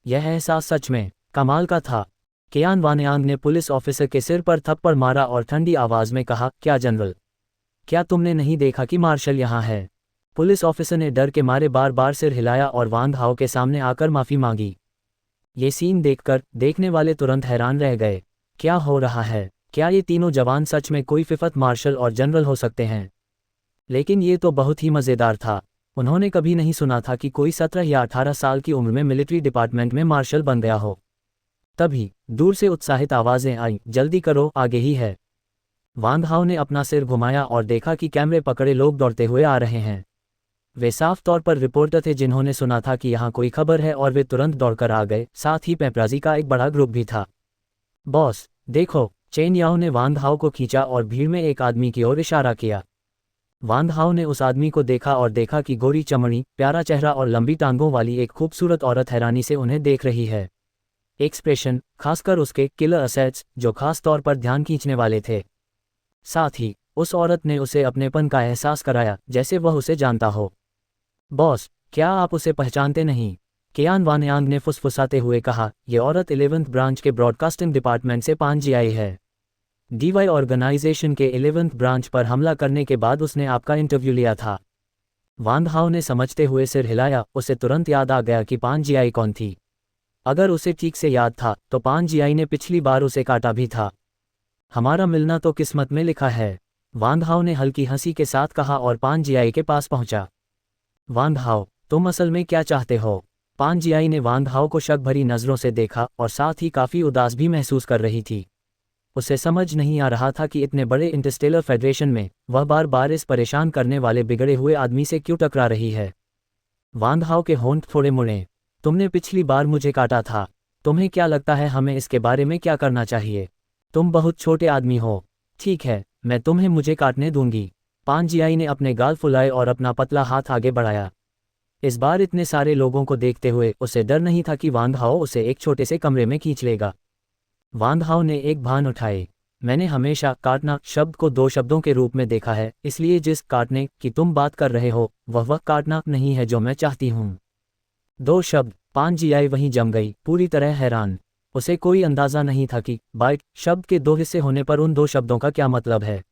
यह एहसास सच में कमाल का था। कियान वानयांग ने पुलिस ऑफिसर के सिर पर थप्पड़ मारा और ठंडी आवाज़ में कहा, क्या जनरल, क्या तुमने नहीं देखा कि मार्शल यहाँ है? पुलिस ऑफिसर ने डर के मारे बार बार सिर हिलाया और वांग हाओ के सामने आकर माफ़ी मांगी। ये सीन देखकर देखने वाले तुरंत हैरान रह गए। क्या हो रहा है? क्या ये तीनों जवान सच में कोई फिफत मार्शल और जनरल हो सकते हैं? लेकिन ये तो बहुत ही मज़ेदार था। उन्होंने कभी नहीं सुना था कि कोई 17 या 18 साल की उम्र में मिलिट्री डिपार्टमेंट में मार्शल बन गया हो। तभी दूर से उत्साहित आवाज़ें आईं, जल्दी करो, आगे ही है। वांग हाओ ने अपना सिर घुमाया और देखा कि कैमरे पकड़े लोग दौड़ते हुए आ रहे हैं। वे साफ तौर पर रिपोर्टर थे जिन्होंने सुना था कि यहाँ कोई खबर है और वे तुरंत दौड़कर आ गए। साथ ही पेपराजी का एक बड़ा ग्रुप भी था। बॉस देखो, चेन याओ ने वांग हाओ को खींचा और भीड़ में एक आदमी की ओर इशारा किया। वांग हाओ ने उस आदमी को देखा और देखा कि गोरी चमड़ी, प्यारा चेहरा और लंबी टांगों वाली एक खूबसूरत औरत हैरानी से उन्हें देख रही है। एक्सप्रेशन, खासकर उसके किलर असेट्स, जो खास तौर पर ध्यान खींचने वाले थे। साथ ही उस औरत ने उसे अपनेपन का एहसास कराया, जैसे वह उसे जानता हो। बॉस, क्या आप उसे पहचानते नहीं? कियान वानयांग ने फुसफुसाते हुए कहा, यह औरत 11th ब्रांच के ब्रॉडकास्टिंग डिपार्टमेंट से 5G आई है। डीवाई ऑर्गेनाइजेशन के 11th ब्रांच पर हमला करने के बाद उसने आपका इंटरव्यू लिया था। वांग हाओ ने समझते हुए सिर हिलाया। उसे तुरंत याद आ गया कि 5G कौन थी। अगर उसे ठीक से याद था तो 5G ने पिछली बार उसे काटा भी था। हमारा मिलना तो किस्मत में लिखा है, वांग हाओ ने हल्की हंसी के साथ कहा और 5G के पास पहुंचा। वांग हाओ, तुम असल में क्या चाहते हो? 5G ने वांग हाओ को शक भरी नज़रों से देखा और साथ ही काफ़ी उदास भी महसूस कर रही थी। उसे समझ नहीं आ रहा था कि इतने बड़े इंटरस्टेलर फेडरेशन में वह बार बार इस परेशान करने वाले बिगड़े हुए आदमी से क्यों टकरा रही है। वांग हाओ के होंठ थोड़े मुड़े। तुमने पिछली बार मुझे काटा था। तुम्हें क्या लगता है हमें इसके बारे में क्या करना चाहिए? तुम बहुत छोटे आदमी हो। ठीक है, मैं तुम्हें मुझे काटने दूंगी। 5G ने अपने गाल फुलाए और अपना पतला हाथ आगे बढ़ाया। इस बार इतने सारे लोगों को देखते हुए उसे डर नहीं था कि वांग हाओ उसे एक छोटे से कमरे में खींच लेगा। वांग हाओ ने एक भान उठाए। मैंने हमेशा काटना शब्द को 2 शब्दों के रूप में देखा है, इसलिए जिस काटने की तुम बात कर रहे हो वह काटना नहीं है जो मैं चाहती हूँ। 2 शब्द। 5G वहीं जम गई, पूरी तरह हैरान। उसे कोई अंदाज़ा नहीं था कि बाइट शब्द के 2 हिस्से होने पर उन 2 शब्दों का क्या मतलब है।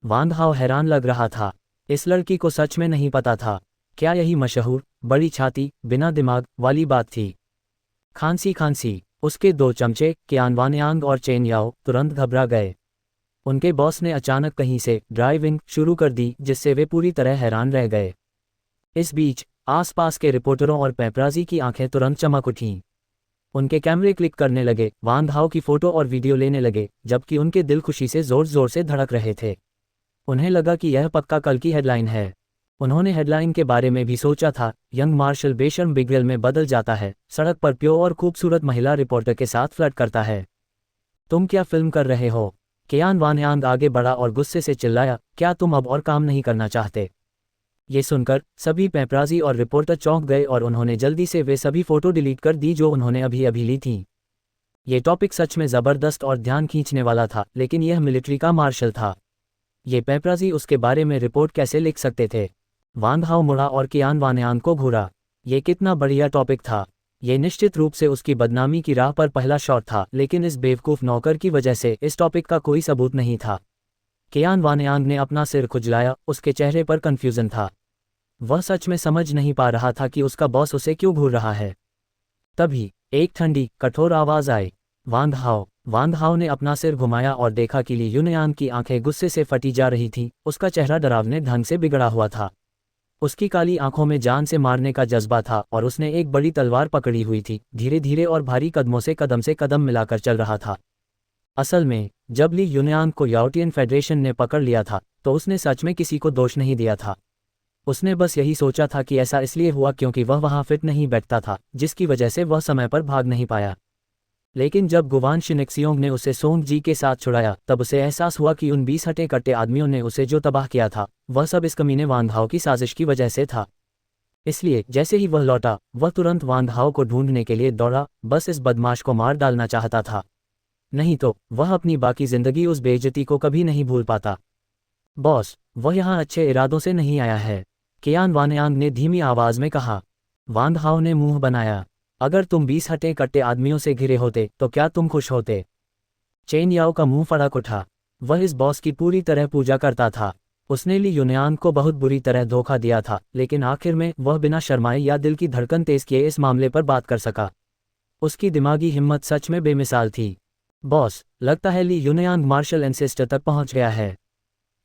वांग हाओ हैरान लग रहा था। इस लड़की को सच में नहीं पता था। क्या यही मशहूर बड़ी छाती बिना दिमाग वाली बात थी? खांसी। उसके 2 चमचे कियान वानयांग और चेन याओ तुरंत घबरा गए। उनके बॉस ने अचानक कहीं से ड्राइविंग शुरू कर दी, जिससे वे पूरी तरह हैरान रह गए। इस बीच आसपास के रिपोर्टरों और पेपराजी की आंखें तुरंत चमक उठीं। उनके कैमरे क्लिक करने लगे, वांग हाओ की फोटो और वीडियो लेने लगे, जबकि उनके दिल खुशी से जोर जोर से धड़क रहे थे। उन्हें लगा कि यह पक्का कल की हेडलाइन है। उन्होंने हेडलाइन के बारे में भी सोचा था, यंग मार्शल बेशर्म बिगड़ेल में बदल जाता है, सड़क पर प्यो और खूबसूरत महिला रिपोर्टर के साथ फ्लर्ट करता है। तुम क्या फिल्म कर रहे हो? कियान वानयांग आगे बढ़ा और गुस्से से चिल्लाया, क्या तुम अब और काम नहीं करना चाहते? ये सुनकर सभी पेपराजी और रिपोर्टर चौंक गए और उन्होंने जल्दी से वे सभी फोटो डिलीट कर दी जो उन्होंने अभी अभी ली थीं। ये टॉपिक सच में ज़बरदस्त और ध्यान खींचने वाला था, लेकिन यह मिलिट्री का मार्शल था। ये पेपराजी उसके बारे में रिपोर्ट कैसे लिख सकते थे? वांग हाओ मुड़ा और कियान वानयांग को घूरा। ये कितना बढ़िया टॉपिक था। ये निश्चित रूप से उसकी बदनामी की राह पर पहला शॉट था, लेकिन इस बेवकूफ़ नौकर की वजह से इस टॉपिक का कोई सबूत नहीं था। कियान वानयांग ने अपना सिर खुजलाया, उसके चेहरे पर कन्फ्यूज़न था। वह सच में समझ नहीं पा रहा था कि उसका बॉस उसे क्यों घूर रहा है। तभी एक ठंडी कठोर आवाज़ आई, वांग हाओ। वांग हाओ ने अपना सिर घुमाया और देखा कि ली युनयान की आंखें गुस्से से फटी जा रही थीं। उसका चेहरा डरावने ढंग से बिगड़ा हुआ था। उसकी काली आंखों में जान से मारने का जज्बा था और उसने एक बड़ी तलवार पकड़ी हुई थी, धीरे धीरे और भारी कदमों से कदम मिलाकर चल रहा था। असल में जब ली युनयान को याओटियन फेडरेशन ने पकड़ लिया था तो उसने सच में किसी को दोष नहीं दिया था। उसने बस यही सोचा था कि ऐसा इसलिए हुआ क्योंकि वह वहां फिट नहीं बैठता था, जिसकी वजह से वह समय पर भाग नहीं पाया। लेकिन जब गुवान शिनेक्सियोंग ने उसे सोंग जी के साथ छुड़ाया तब उसे एहसास हुआ कि उन 20 हटे कट्टे आदमियों ने उसे जो तबाह किया था वह सब इस कमीने वांग हाओ की साजिश की वजह से था। इसलिए जैसे ही वह लौटा वह तुरंत वांग हाओ को ढूंढने के लिए दौड़ा, बस इस बदमाश को मार डालना चाहता था। नहीं तो वह अपनी बाकी जिंदगी उस बेइज्जती को कभी नहीं भूल पाता। बॉस, वह यहाँ अच्छे इरादों से नहीं आया है, कियान वानयांग ने धीमी आवाज में कहा। वांग हाओ ने मुंह बनाया। अगर तुम 20 हटे कट्टे आदमियों से घिरे होते तो क्या तुम खुश होते? चेन याओ का मुंह फड़क उठा। वह इस बॉस की पूरी तरह पूजा करता था। उसने ली युनयान को बहुत बुरी तरह धोखा दिया था, लेकिन आखिर में वह बिना शर्माए या दिल की धड़कन तेज किए इस मामले पर बात कर सका। उसकी दिमागी हिम्मत सच में बेमिसाल थी। बॉस, लगता है ली युनयान मार्शल एंसेस्टर तक पहुंच गया है।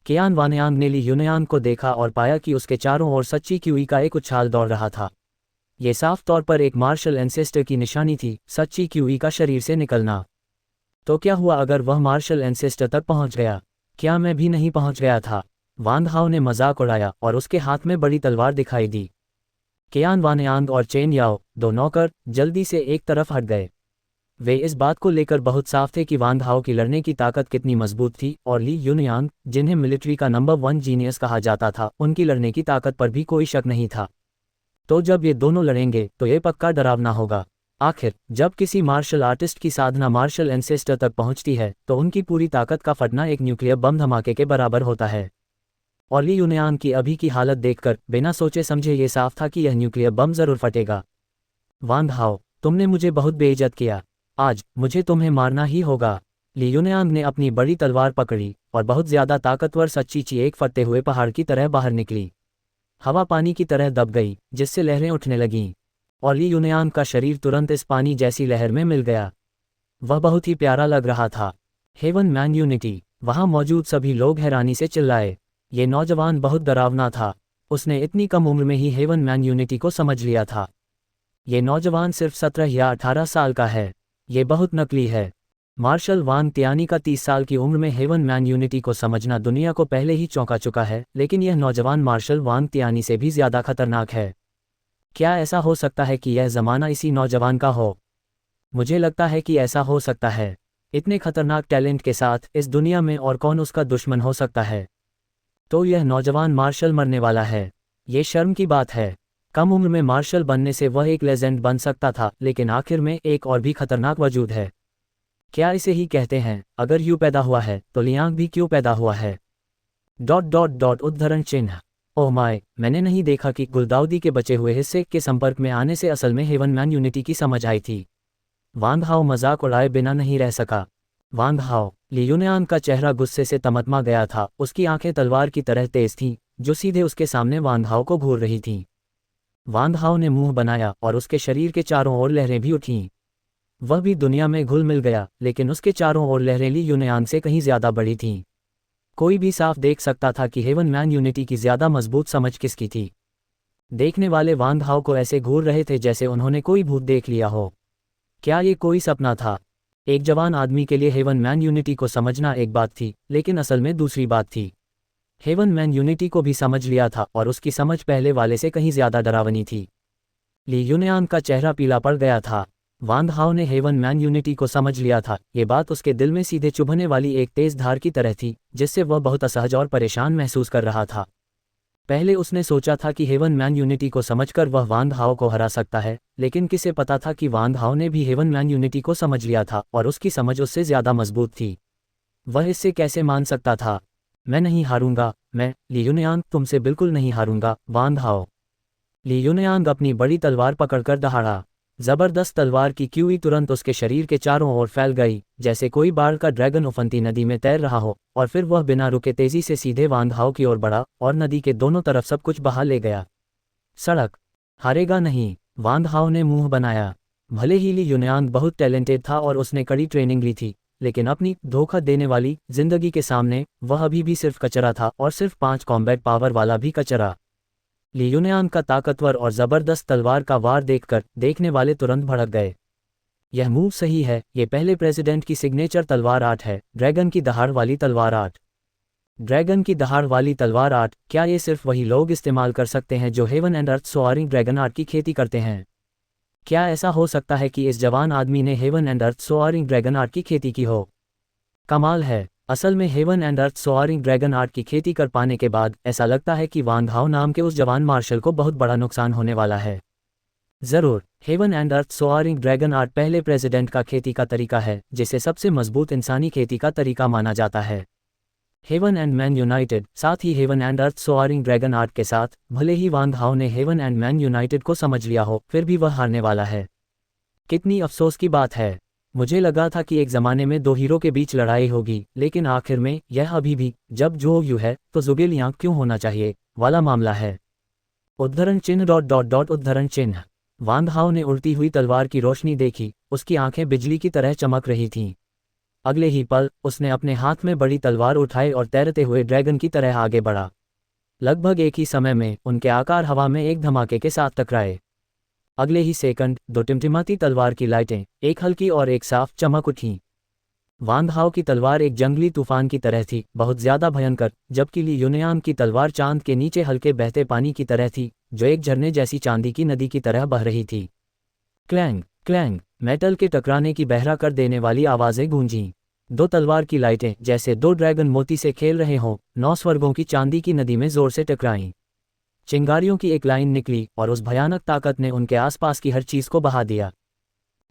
कियान वानयांग ने ली युनयान को देखा और पाया कि उसके चारों ओर सच्ची क्यूई का एक उछाल दौड़ रहा था। ये साफ तौर पर एक मार्शल एंसेस्टर की निशानी थी, सच्ची क्यूई का शरीर से निकलना। तो क्या हुआ अगर वह मार्शल एंसेस्टर तक पहुंच गया? क्या मैं भी नहीं पहुंच गया था? वांग हाओ ने मजाक उड़ाया और उसके हाथ में बड़ी तलवार दिखाई दी। कियान वानयांग और चेन याओ, दो नौकर, जल्दी से एक तरफ हट गए। वे इस बात को लेकर बहुत साफ थे कि वांग हाओ की लड़ने की ताकत कितनी मजबूत थी और ली युनयांग, जिन्हें मिलिट्री का नंबर 1 जीनियस कहा जाता था, उनकी लड़ने की ताकत पर भी कोई शक नहीं था। तो जब ये दोनों लड़ेंगे तो ये पक्का डरावना होगा। आखिर जब किसी मार्शल आर्टिस्ट की साधना मार्शल एंसेस्टर तक पहुंचती है तो उनकी पूरी ताकत का फटना एक न्यूक्लियर बम धमाके के बराबर होता है। और ली युनयान की अभी की हालत देखकर बिना सोचे समझे ये साफ था कि यह न्यूक्लियर बम जरूर फटेगा। वांग हाओ, तुमने मुझे बहुत बेइज्जत किया। आज मुझे तुम्हें मारना ही होगा। ली युनयांग ने अपनी बड़ी तलवार पकड़ी और बहुत ज्यादा ताकतवर सच्ची चीख फटते हुए पहाड़ की तरह बाहर निकली। हवा पानी की तरह दब गई, जिससे लहरें उठने लगीं और ली युनयांग का शरीर तुरंत इस पानी जैसी लहर में मिल गया। वह बहुत ही प्यारा लग रहा था। Heaven man unity. वहां मौजूद सभी लोग हैरानी से चिल्लाए। ये नौजवान बहुत डरावना था। उसने इतनी कम उम्र में ही हेवन मैन यूनिटी को समझ लिया था। ये नौजवान सिर्फ 17 या 18 साल का है। ये बहुत नकली है। मार्शल वांग तियानी का 30 साल की उम्र में हेवन मैन यूनिटी को समझना दुनिया को पहले ही चौंका चुका है, लेकिन यह नौजवान मार्शल वांग तियानी से भी ज्यादा खतरनाक है। क्या ऐसा हो सकता है कि यह जमाना इसी नौजवान का हो? मुझे लगता है कि ऐसा हो सकता है। इतने खतरनाक टैलेंट के साथ इस दुनिया में और कौन उसका दुश्मन हो सकता है? तो यह नौजवान मार्शल मरने वाला है। ये शर्म की बात है। कम उम्र में मार्शल बनने से वह एक लेजेंड बन सकता था, लेकिन आखिर में एक और भी खतरनाक वजूद है। क्या इसे ही कहते हैं, अगर यू पैदा हुआ है तो लियांग भी क्यों पैदा हुआ है? ... उद्धरण चिन्ह। ओह माय, मैंने नहीं देखा कि गुलदाउदी के बचे हुए हिस्से के संपर्क में आने से असल में हेवन मैन यूनिटी की समझ आई थी। वांग हाओ मजाक उड़ाए बिना नहीं रह सका। वांग हाओ। ली युनयान का चेहरा गुस्से से तमतमा गया था। उसकी आंखें तलवार की तरह तेज थीं, जो सीधे उसके सामने वांग हाओ को घूर रही थीं। वांग हाओ ने मुंह बनाया और उसके शरीर के चारों ओर लहरें भी उठीं। वह भी दुनिया में घुल मिल गया, लेकिन उसके चारों ओर लहरें ली युनयान से कहीं ज्यादा बड़ी थीं। कोई भी साफ देख सकता था कि हेवन मैन यूनिटी की ज्यादा मजबूत समझ किसकी थी। देखने वाले वांग हाओ को ऐसे घूर रहे थे जैसे उन्होंने कोई भूत देख लिया हो। क्या ये कोई सपना था? एक जवान आदमी के लिए हेवन मैन यूनिटी को समझना एक बात थी, लेकिन असल में दूसरी बात थी। हेवन मैन यूनिटी को भी समझ लिया था और उसकी समझ पहले वाले से कहीं ज्यादा डरावनी थी। ली युनयान का चेहरा पीला पड़ गया था। वान हाओ ने हेवन मैन यूनिटी को समझ लिया था। ये बात उसके दिल में सीधे चुभने वाली एक तेज धार की तरह थी, जिससे वह बहुत असहज और परेशान महसूस कर रहा था। पहले उसने सोचा था कि हेवन मैन यूनिटी को समझकर वह वान हाओ को हरा सकता है, लेकिन किसे पता था कि वान हाओ ने भी हेवन मैन यूनिटी को समझ लिया था और उसकी समझ उससे ज़्यादा मजबूत थी। वह इससे कैसे मान सकता था? मैं नहीं हारूंगा, मैं ली युनयांग तुमसे बिल्कुल नहीं हारूंगा, वान हाओ। ली युनयांग अपनी बड़ी तलवार पकड़कर दहाड़ा। जबरदस्त तलवार की क्यूई तुरंत उसके शरीर के चारों ओर फैल गई, जैसे कोई बाढ़ का ड्रैगन उफनती नदी में तैर रहा हो, और फिर वह बिना रुके तेजी से सीधे वान हाओ की ओर बढ़ा और नदी के दोनों तरफ सब कुछ बहा ले गया। सड़क हारेगा नहीं, वान हाओ ने मुंह बनाया। भले ही ली युनयांग बहुत टैलेंटेड था और उसने कड़ी ट्रेनिंग ली थी, लेकिन अपनी धोखा देने वाली जिंदगी के सामने वह अभी भी सिर्फ कचरा था, और सिर्फ 5 कॉम्बैट पावर वाला भी कचरा। ली युनयांग का ताकतवर और जबरदस्त तलवार का वार देखकर देखने वाले तुरंत भड़क गए। यह मूव सही है, ये पहले प्रेसिडेंट की सिग्नेचर तलवार आर्ट है, ड्रैगन की दहाड़ वाली तलवार आर्ट। ड्रैगन की दहाड़ वाली तलवार आर्ट, क्या ये सिर्फ वही लोग इस्तेमाल कर सकते हैं जो heaven and earth soaring dragon art की खेती करते हैं? क्या ऐसा हो सकता है कि इस जवान आदमी ने heaven and earth soaring dragon art की खेती की हो? कमाल है। असल में heaven and earth soaring dragon art की खेती कर पाने के बाद ऐसा लगता है कि वान हाओ नाम के उस जवान मार्शल को बहुत बड़ा नुकसान होने वाला है। जरूर, heaven and earth soaring dragon art पहले प्रेसिडेंट का खेती का तरीका है, जिसे सबसे मजबूत इंसानी खेती का तरीका माना जाता है। हेवन एंड मैन यूनाइटेड, साथ ही heaven and earth soaring dragon art के साथ, भले ही वान हाओ ने हेवन एंड मैन यूनाइटेड को समझ लिया हो, फिर भी वह हारने वाला है। कितनी अफसोस की बात है। मुझे लगा था कि एक ज़माने में 2 हीरो के बीच लड़ाई होगी, लेकिन आखिर में यह अभी भी जब जो यू है तो जुगेल यांग क्यों होना चाहिए वाला मामला है। उद्धरण चिन्ह उद्धरण चिन्ह। वान हाओ ने उड़ती हुई तलवार की रोशनी देखी, उसकी आंखें बिजली की तरह चमक रही थीं। अगले ही पल उसने अपने हाथ में बड़ी तलवार उठाई और तैरते हुए ड्रैगन की तरह आगे बढ़ा। लगभग एक ही समय में उनके आकार हवा में एक धमाके के साथ टकराए। अगले ही सेकंड 2 टिमटिमाती तलवार की लाइटें, एक हल्की और एक साफ, चमक उठीं। वान हाओ की तलवार एक जंगली तूफान की तरह थी, बहुत ज्यादा भयंकर, जबकि ली युनयांग की तलवार चांद के नीचे हल्के बहते पानी की तरह थी, जो एक झरने जैसी चांदी की नदी की तरह बह रही थी। क्लैंग क्लैंग, मेटल के टकराने की बहरा कर देने वाली आवाजें गूंजीं। 2 तलवार की लाइटें जैसे 2 ड्रैगन मोती से खेल रहे हों, 9 स्वर्गों की चांदी की नदी में जोर से टकराईं। चिंगारियों की एक लाइन निकली और उस भयानक ताकत ने उनके आसपास की हर चीज को बहा दिया।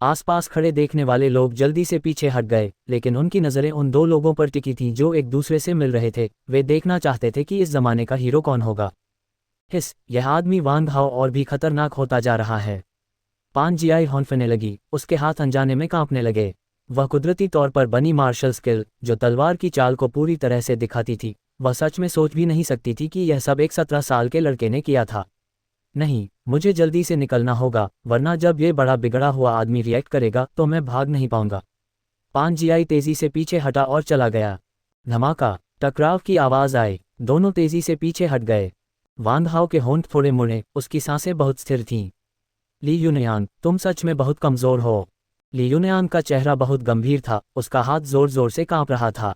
आसपास खड़े देखने वाले लोग जल्दी से पीछे हट गए, लेकिन उनकी नज़रें उन 2 लोगों पर टिकी थीं जो एक दूसरे से मिल रहे थे। वे देखना चाहते थे कि इस जमाने का हीरो कौन होगा। यह आदमी वान हाओ और भी खतरनाक होता जा रहा है। पान जियाई हॉन्फने लगी, उसके हाथ अनजाने में कांपने लगे। वह कुदरती तौर पर बनी मार्शल स्किल, जो तलवार की चाल को पूरी तरह से दिखाती थी, वह सच में सोच भी नहीं सकती थी कि यह सब एक 17 साल के लड़के ने किया था। नहीं, मुझे जल्दी से निकलना होगा, वरना जब ये बड़ा बिगड़ा हुआ आदमी रिएक्ट करेगा तो मैं भाग नहीं पाऊंगा। पान जियाई तेजी से पीछे हटा और चला गया। धमाका, टकराव की आवाज आई, दोनों तेजी से पीछे हट गए। वान हाओ के होंठ थोड़े मुड़े, उसकी सांसें बहुत स्थिर थीं। ली युनयांग, तुम सच में बहुत कमजोर हो। ली युनयांग का चेहरा बहुत गंभीर था, उसका हाथ जोर जोर से कांप रहा था।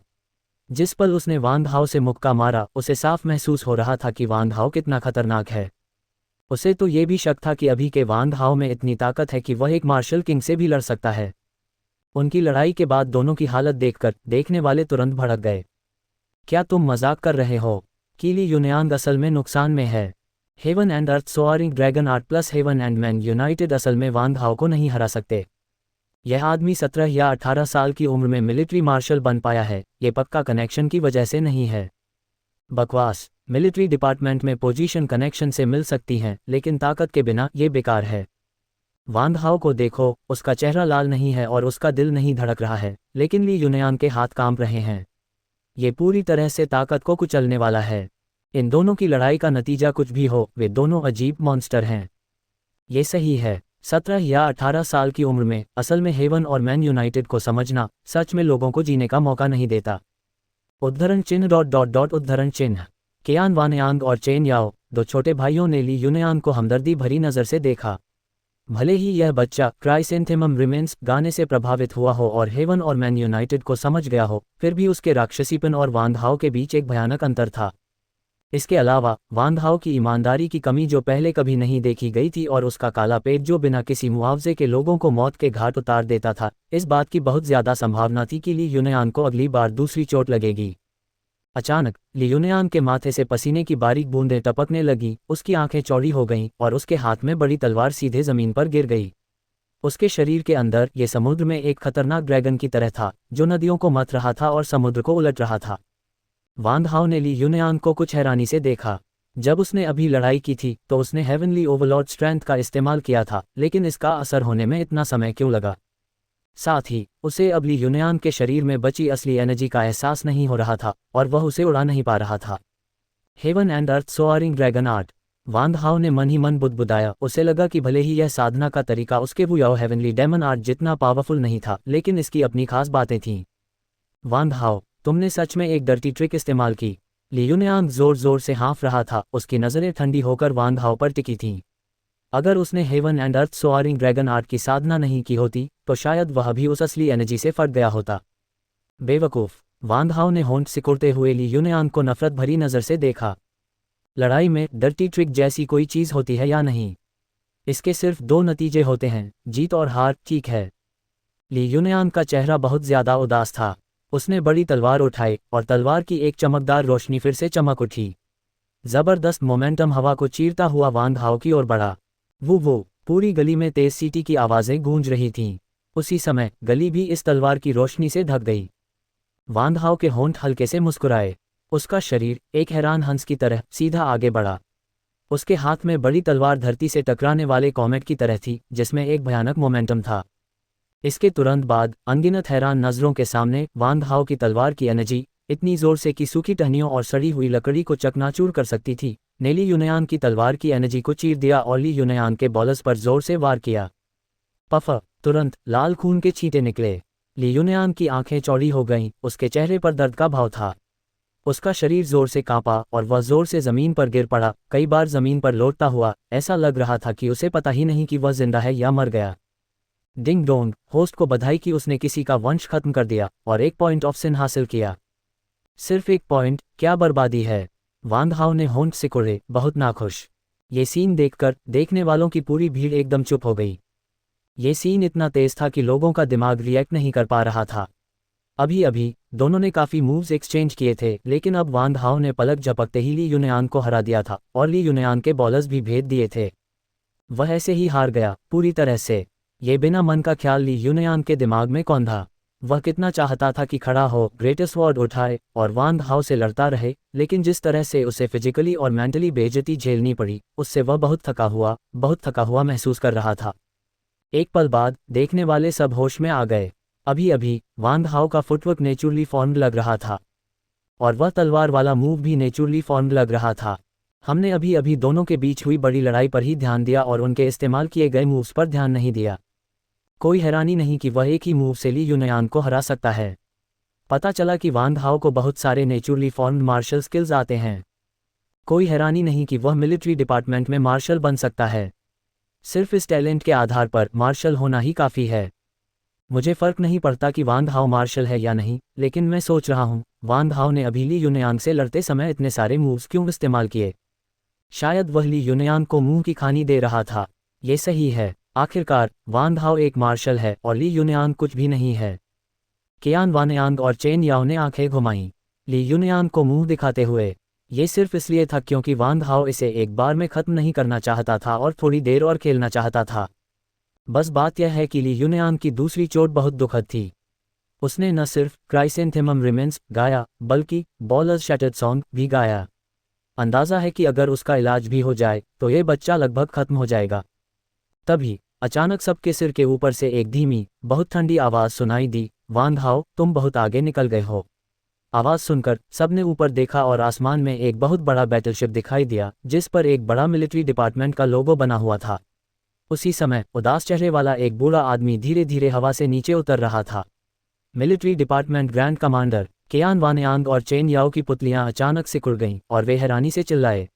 जिस पल उसने वान हाओ से मुक्का मारा, उसे साफ महसूस हो रहा था कि वान हाओ कितना खतरनाक है। उसे तो ये भी शक था कि अभी के वान हाओ में इतनी ताकत है कि वह एक मार्शल किंग से भी लड़ सकता है। उनकी लड़ाई के बाद दोनों की हालत देखकर देखने वाले तुरंत भड़क गए। क्या तुम मजाक कर रहे हो? कि ली युनयांग असल में नुकसान में है। Heaven and earth soaring dragon art plus heaven and man united असल में वान हाओ को नहीं हरा सकते। यह आदमी 17 या 18 साल की उम्र में मिलिट्री मार्शल बन पाया है, ये पक्का कनेक्शन की वजह से नहीं है। बकवास। मिलिट्री डिपार्टमेंट में पोजीशन कनेक्शन से मिल सकती हैं, लेकिन ताकत के बिना ये बेकार है। वान हाओ को देखो, उसका चेहरा लाल नहीं है और उसका दिल नहीं धड़क रहा है, लेकिन ली युनयांग के हाथ कांप रहे हैं। ये पूरी तरह से ताकत को कुचलने वाला है। इन दोनों की लड़ाई का नतीजा कुछ भी हो, वे दोनों अजीब मॉन्स्टर हैं। ये सही है। 17 या 18 साल की उम्र में असल में हेवन और मैन यूनाइटेड को समझना सच में लोगों को जीने का मौका नहीं देता। उद्धरण चिन्ह उद्धरण चिन्ह। केयान वानयांग और चेन याओ, 2 छोटे भाइयों ने ली युनयांग को हमदर्दी भरी नज़र से देखा। भले ही यह बच्चा क्राइसेंथेमम रिमेंस गाने से प्रभावित हुआ हो और हेवन और मैन यूनाइटेड को समझ गया हो, फिर भी उसके राक्षसीपन और वान हाओ के बीच एक भयानक अंतर था। इसके अलावा वांग हाओ की ईमानदारी की कमी जो पहले कभी नहीं देखी गई थी और उसका काला पेट जो बिना किसी मुआवजे के लोगों को मौत के घाट उतार देता था, इस बात की बहुत ज़्यादा संभावना थी कि ली युनयान को अगली बार दूसरी चोट लगेगी। अचानक ली युनयान के माथे से पसीने की बारीक बूंदें टपकने लगी, उसकी आंखें चौड़ी हो गईं और उसके हाथ में बड़ी तलवार सीधे जमीन पर गिर गई। उसके शरीर के अंदर ये समुद्र में एक खतरनाक ड्रैगन की तरह था जो नदियों को मथ रहा था और समुद्र को उलट रहा था। वांग हाओ ने ली युनयान को कुछ हैरानी से देखा। जब उसने अभी लड़ाई की थी तो उसने हेवनली ओवरलॉर्ड स्ट्रेंथ का इस्तेमाल किया था, लेकिन इसका असर होने में इतना समय क्यों लगा? साथ ही उसे अब ली युनयान के शरीर में बची असली एनर्जी का एहसास नहीं हो रहा था और वह उसे उड़ा नहीं पा रहा था। Heaven and earth soaring dragon art. Wang Hao ने मन ही मन बुदबुदाया। उसे लगा कि भले ही यह साधना का तरीका उसके वुयाओ हेवनली डेमन आर्ट जितना पावरफुल नहीं था, लेकिन इसकी अपनी खास बातें थीं। वांग हाओ, तुमने सच में एक डर्टी ट्रिक इस्तेमाल की। ली युनयान जोर जोर से हाँफ रहा था, उसकी नज़रें ठंडी होकर वांग हाओ पर टिकी थीं। अगर उसने heaven and earth soaring dragon art की साधना नहीं की होती तो शायद वह भी उस असली एनर्जी से फट गया होता। बेवकूफ़, वांग हाओ ने होंठ सिकुड़ते हुए ली युनयान को नफरत भरी नज़र से देखा। लड़ाई में डर्टी ट्रिक जैसी कोई चीज़ होती है या नहीं? इसके सिर्फ दो नतीजे होते हैं, जीत और हार, ठीक है? ली युनयान का चेहरा बहुत ज़्यादा उदास था। उसने बड़ी तलवार उठाई और तलवार की एक चमकदार रोशनी फिर से चमक उठी। ज़बरदस्त मोमेंटम हवा को चीरता हुआ वांग हाओ की ओर बढ़ा। वो पूरी गली में तेज सीटी की आवाज़ें गूंज रही थीं। उसी समय गली भी इस तलवार की रोशनी से ढक गई। वांग हाओ के होंठ हल्के से मुस्कुराए। उसका शरीर एक हैरान हंस की तरह सीधा आगे बढ़ा। उसके हाथ में बड़ी तलवार धरती से टकराने वाले कॉमेट की तरह थी जिसमें एक भयानक मोमेंटम था। इसके तुरंत बाद अनगिनत हैरान नज़रों के सामने वांग हाओ की तलवार की एनर्जी इतनी जोर से कि सूखी टहनियों और सड़ी हुई लकड़ी को चकनाचूर कर सकती थी, ने ली युनयान की तलवार की एनर्जी को चीर दिया और ली युनयान के बॉलर्स पर जोर से वार किया। पफ! तुरंत लाल खून के छींटे निकले। ली युनयान की आंखें चौड़ी हो गईं, उसके चेहरे पर दर्द का भाव था। उसका शरीर जोर से कांपा और वह जोर से जमीन पर गिर पड़ा, कई बार जमीन पर लौटता हुआ। ऐसा लग रहा था कि उसे पता ही नहीं कि वह जिंदा है या मर गया। डिंग डोंग, होस्ट को बधाई कि उसने किसी का वंश खत्म कर दिया और एक पॉइंट ऑफ सिन हासिल किया। सिर्फ एक पॉइंट, क्या बर्बादी है? वांग हाओ ने होंठ सिकुड़े, बहुत नाखुश। ये सीन देखकर देखने वालों की पूरी भीड़ एकदम चुप हो गई। ये सीन इतना तेज था कि लोगों का दिमाग रिएक्ट नहीं कर पा रहा था। अभी अभी दोनों ने काफ़ी मूव्स एक्सचेंज किए थे, लेकिन अब वांग हाओ ने पलक झपकते ही ली युनयान को हरा दिया था और ली युनयान के बॉलर्स भी भेद दिए थे। वह ऐसे ही हार गया, पूरी तरह से। ये बिना मन का ख्याल ली युनयान के दिमाग में कौंधा। वह कितना चाहता था कि खड़ा हो, ग्रेटेस्ट स्वॉर्ड उठाए और वांग हाओ से लड़ता रहे, लेकिन जिस तरह से उसे फिजिकली और मेंटली बेइज्जती झेलनी पड़ी, उससे वह बहुत थका हुआ महसूस कर रहा था। एक पल बाद देखने वाले सब होश में आ गए। अभी अभी वांग हाओ का फुटवर्क नेचुरली फॉर्म्ड लग रहा था और वह तलवार वाला मूव भी नेचुरली फॉर्म्ड लग रहा था। हमने अभी अभी दोनों के बीच हुई बड़ी लड़ाई पर ही ध्यान दिया और उनके इस्तेमाल किए गए मूव्स पर ध्यान नहीं दिया। कोई हैरानी नहीं कि वह एक ही मूव से ली युनयान को हरा सकता है। पता चला कि वांग हाओ को बहुत सारे नेचुरली फॉर्म्ड मार्शल स्किल्स आते हैं। कोई हैरानी नहीं कि वह मिलिट्री डिपार्टमेंट में मार्शल बन सकता है। सिर्फ इस टैलेंट के आधार पर मार्शल होना ही काफ़ी है। मुझे फ़र्क नहीं पड़ता कि वांग हाओ मार्शल है या नहीं, लेकिन मैं सोच रहा हूँ वांग हाओ ने अभी ली युनयान से लड़ते समय इतने सारे मूव्स क्यों इस्तेमाल किए? शायद वह ली युनयान को मुंह की खानी दे रहा था। ये सही है, आखिरकार वांग हाओ एक मार्शल है और ली युनयान कुछ भी नहीं है। कियान वानयांग और चेन याओ ने आंखें घुमाईं ली युनयान को मुंह दिखाते हुए। ये सिर्फ इसलिए था क्योंकि वांग हाओ इसे एक बार में ख़त्म नहीं करना चाहता था और थोड़ी देर और खेलना चाहता था। बस बात यह है कि ली युनयान की दूसरी चोट बहुत दुखद थी। उसने न सिर्फ क्राइसेंथेमम रिमेंस गाया, बल्कि बॉलर्स शैटर्ड सॉन्ग भी गाया। अंदाज़ा है कि अगर उसका इलाज भी हो जाए तो ये बच्चा लगभग खत्म हो जाएगा। तभी अचानक सबके सिर के ऊपर से एक धीमी, बहुत ठंडी आवाज़ सुनाई दी, वांग हाओ, तुम बहुत आगे निकल गए हो। आवाज़ सुनकर सबने ऊपर देखा और आसमान में एक बहुत बड़ा बैटलशिप दिखाई दिया जिस पर एक बड़ा मिलिट्री डिपार्टमेंट का लोगो बना हुआ था। उसी समय उदास चेहरे वाला एक बूढ़ा आदमी धीरे धीरे हवा से नीचे उतर रहा था। मिलिट्री डिपार्टमेंट ग्रैंड कमांडर कियान वानयांग और चेन याओ की पुतलियां अचानक सिकुड़ गईं और वे हैरानी से चिल्लाए।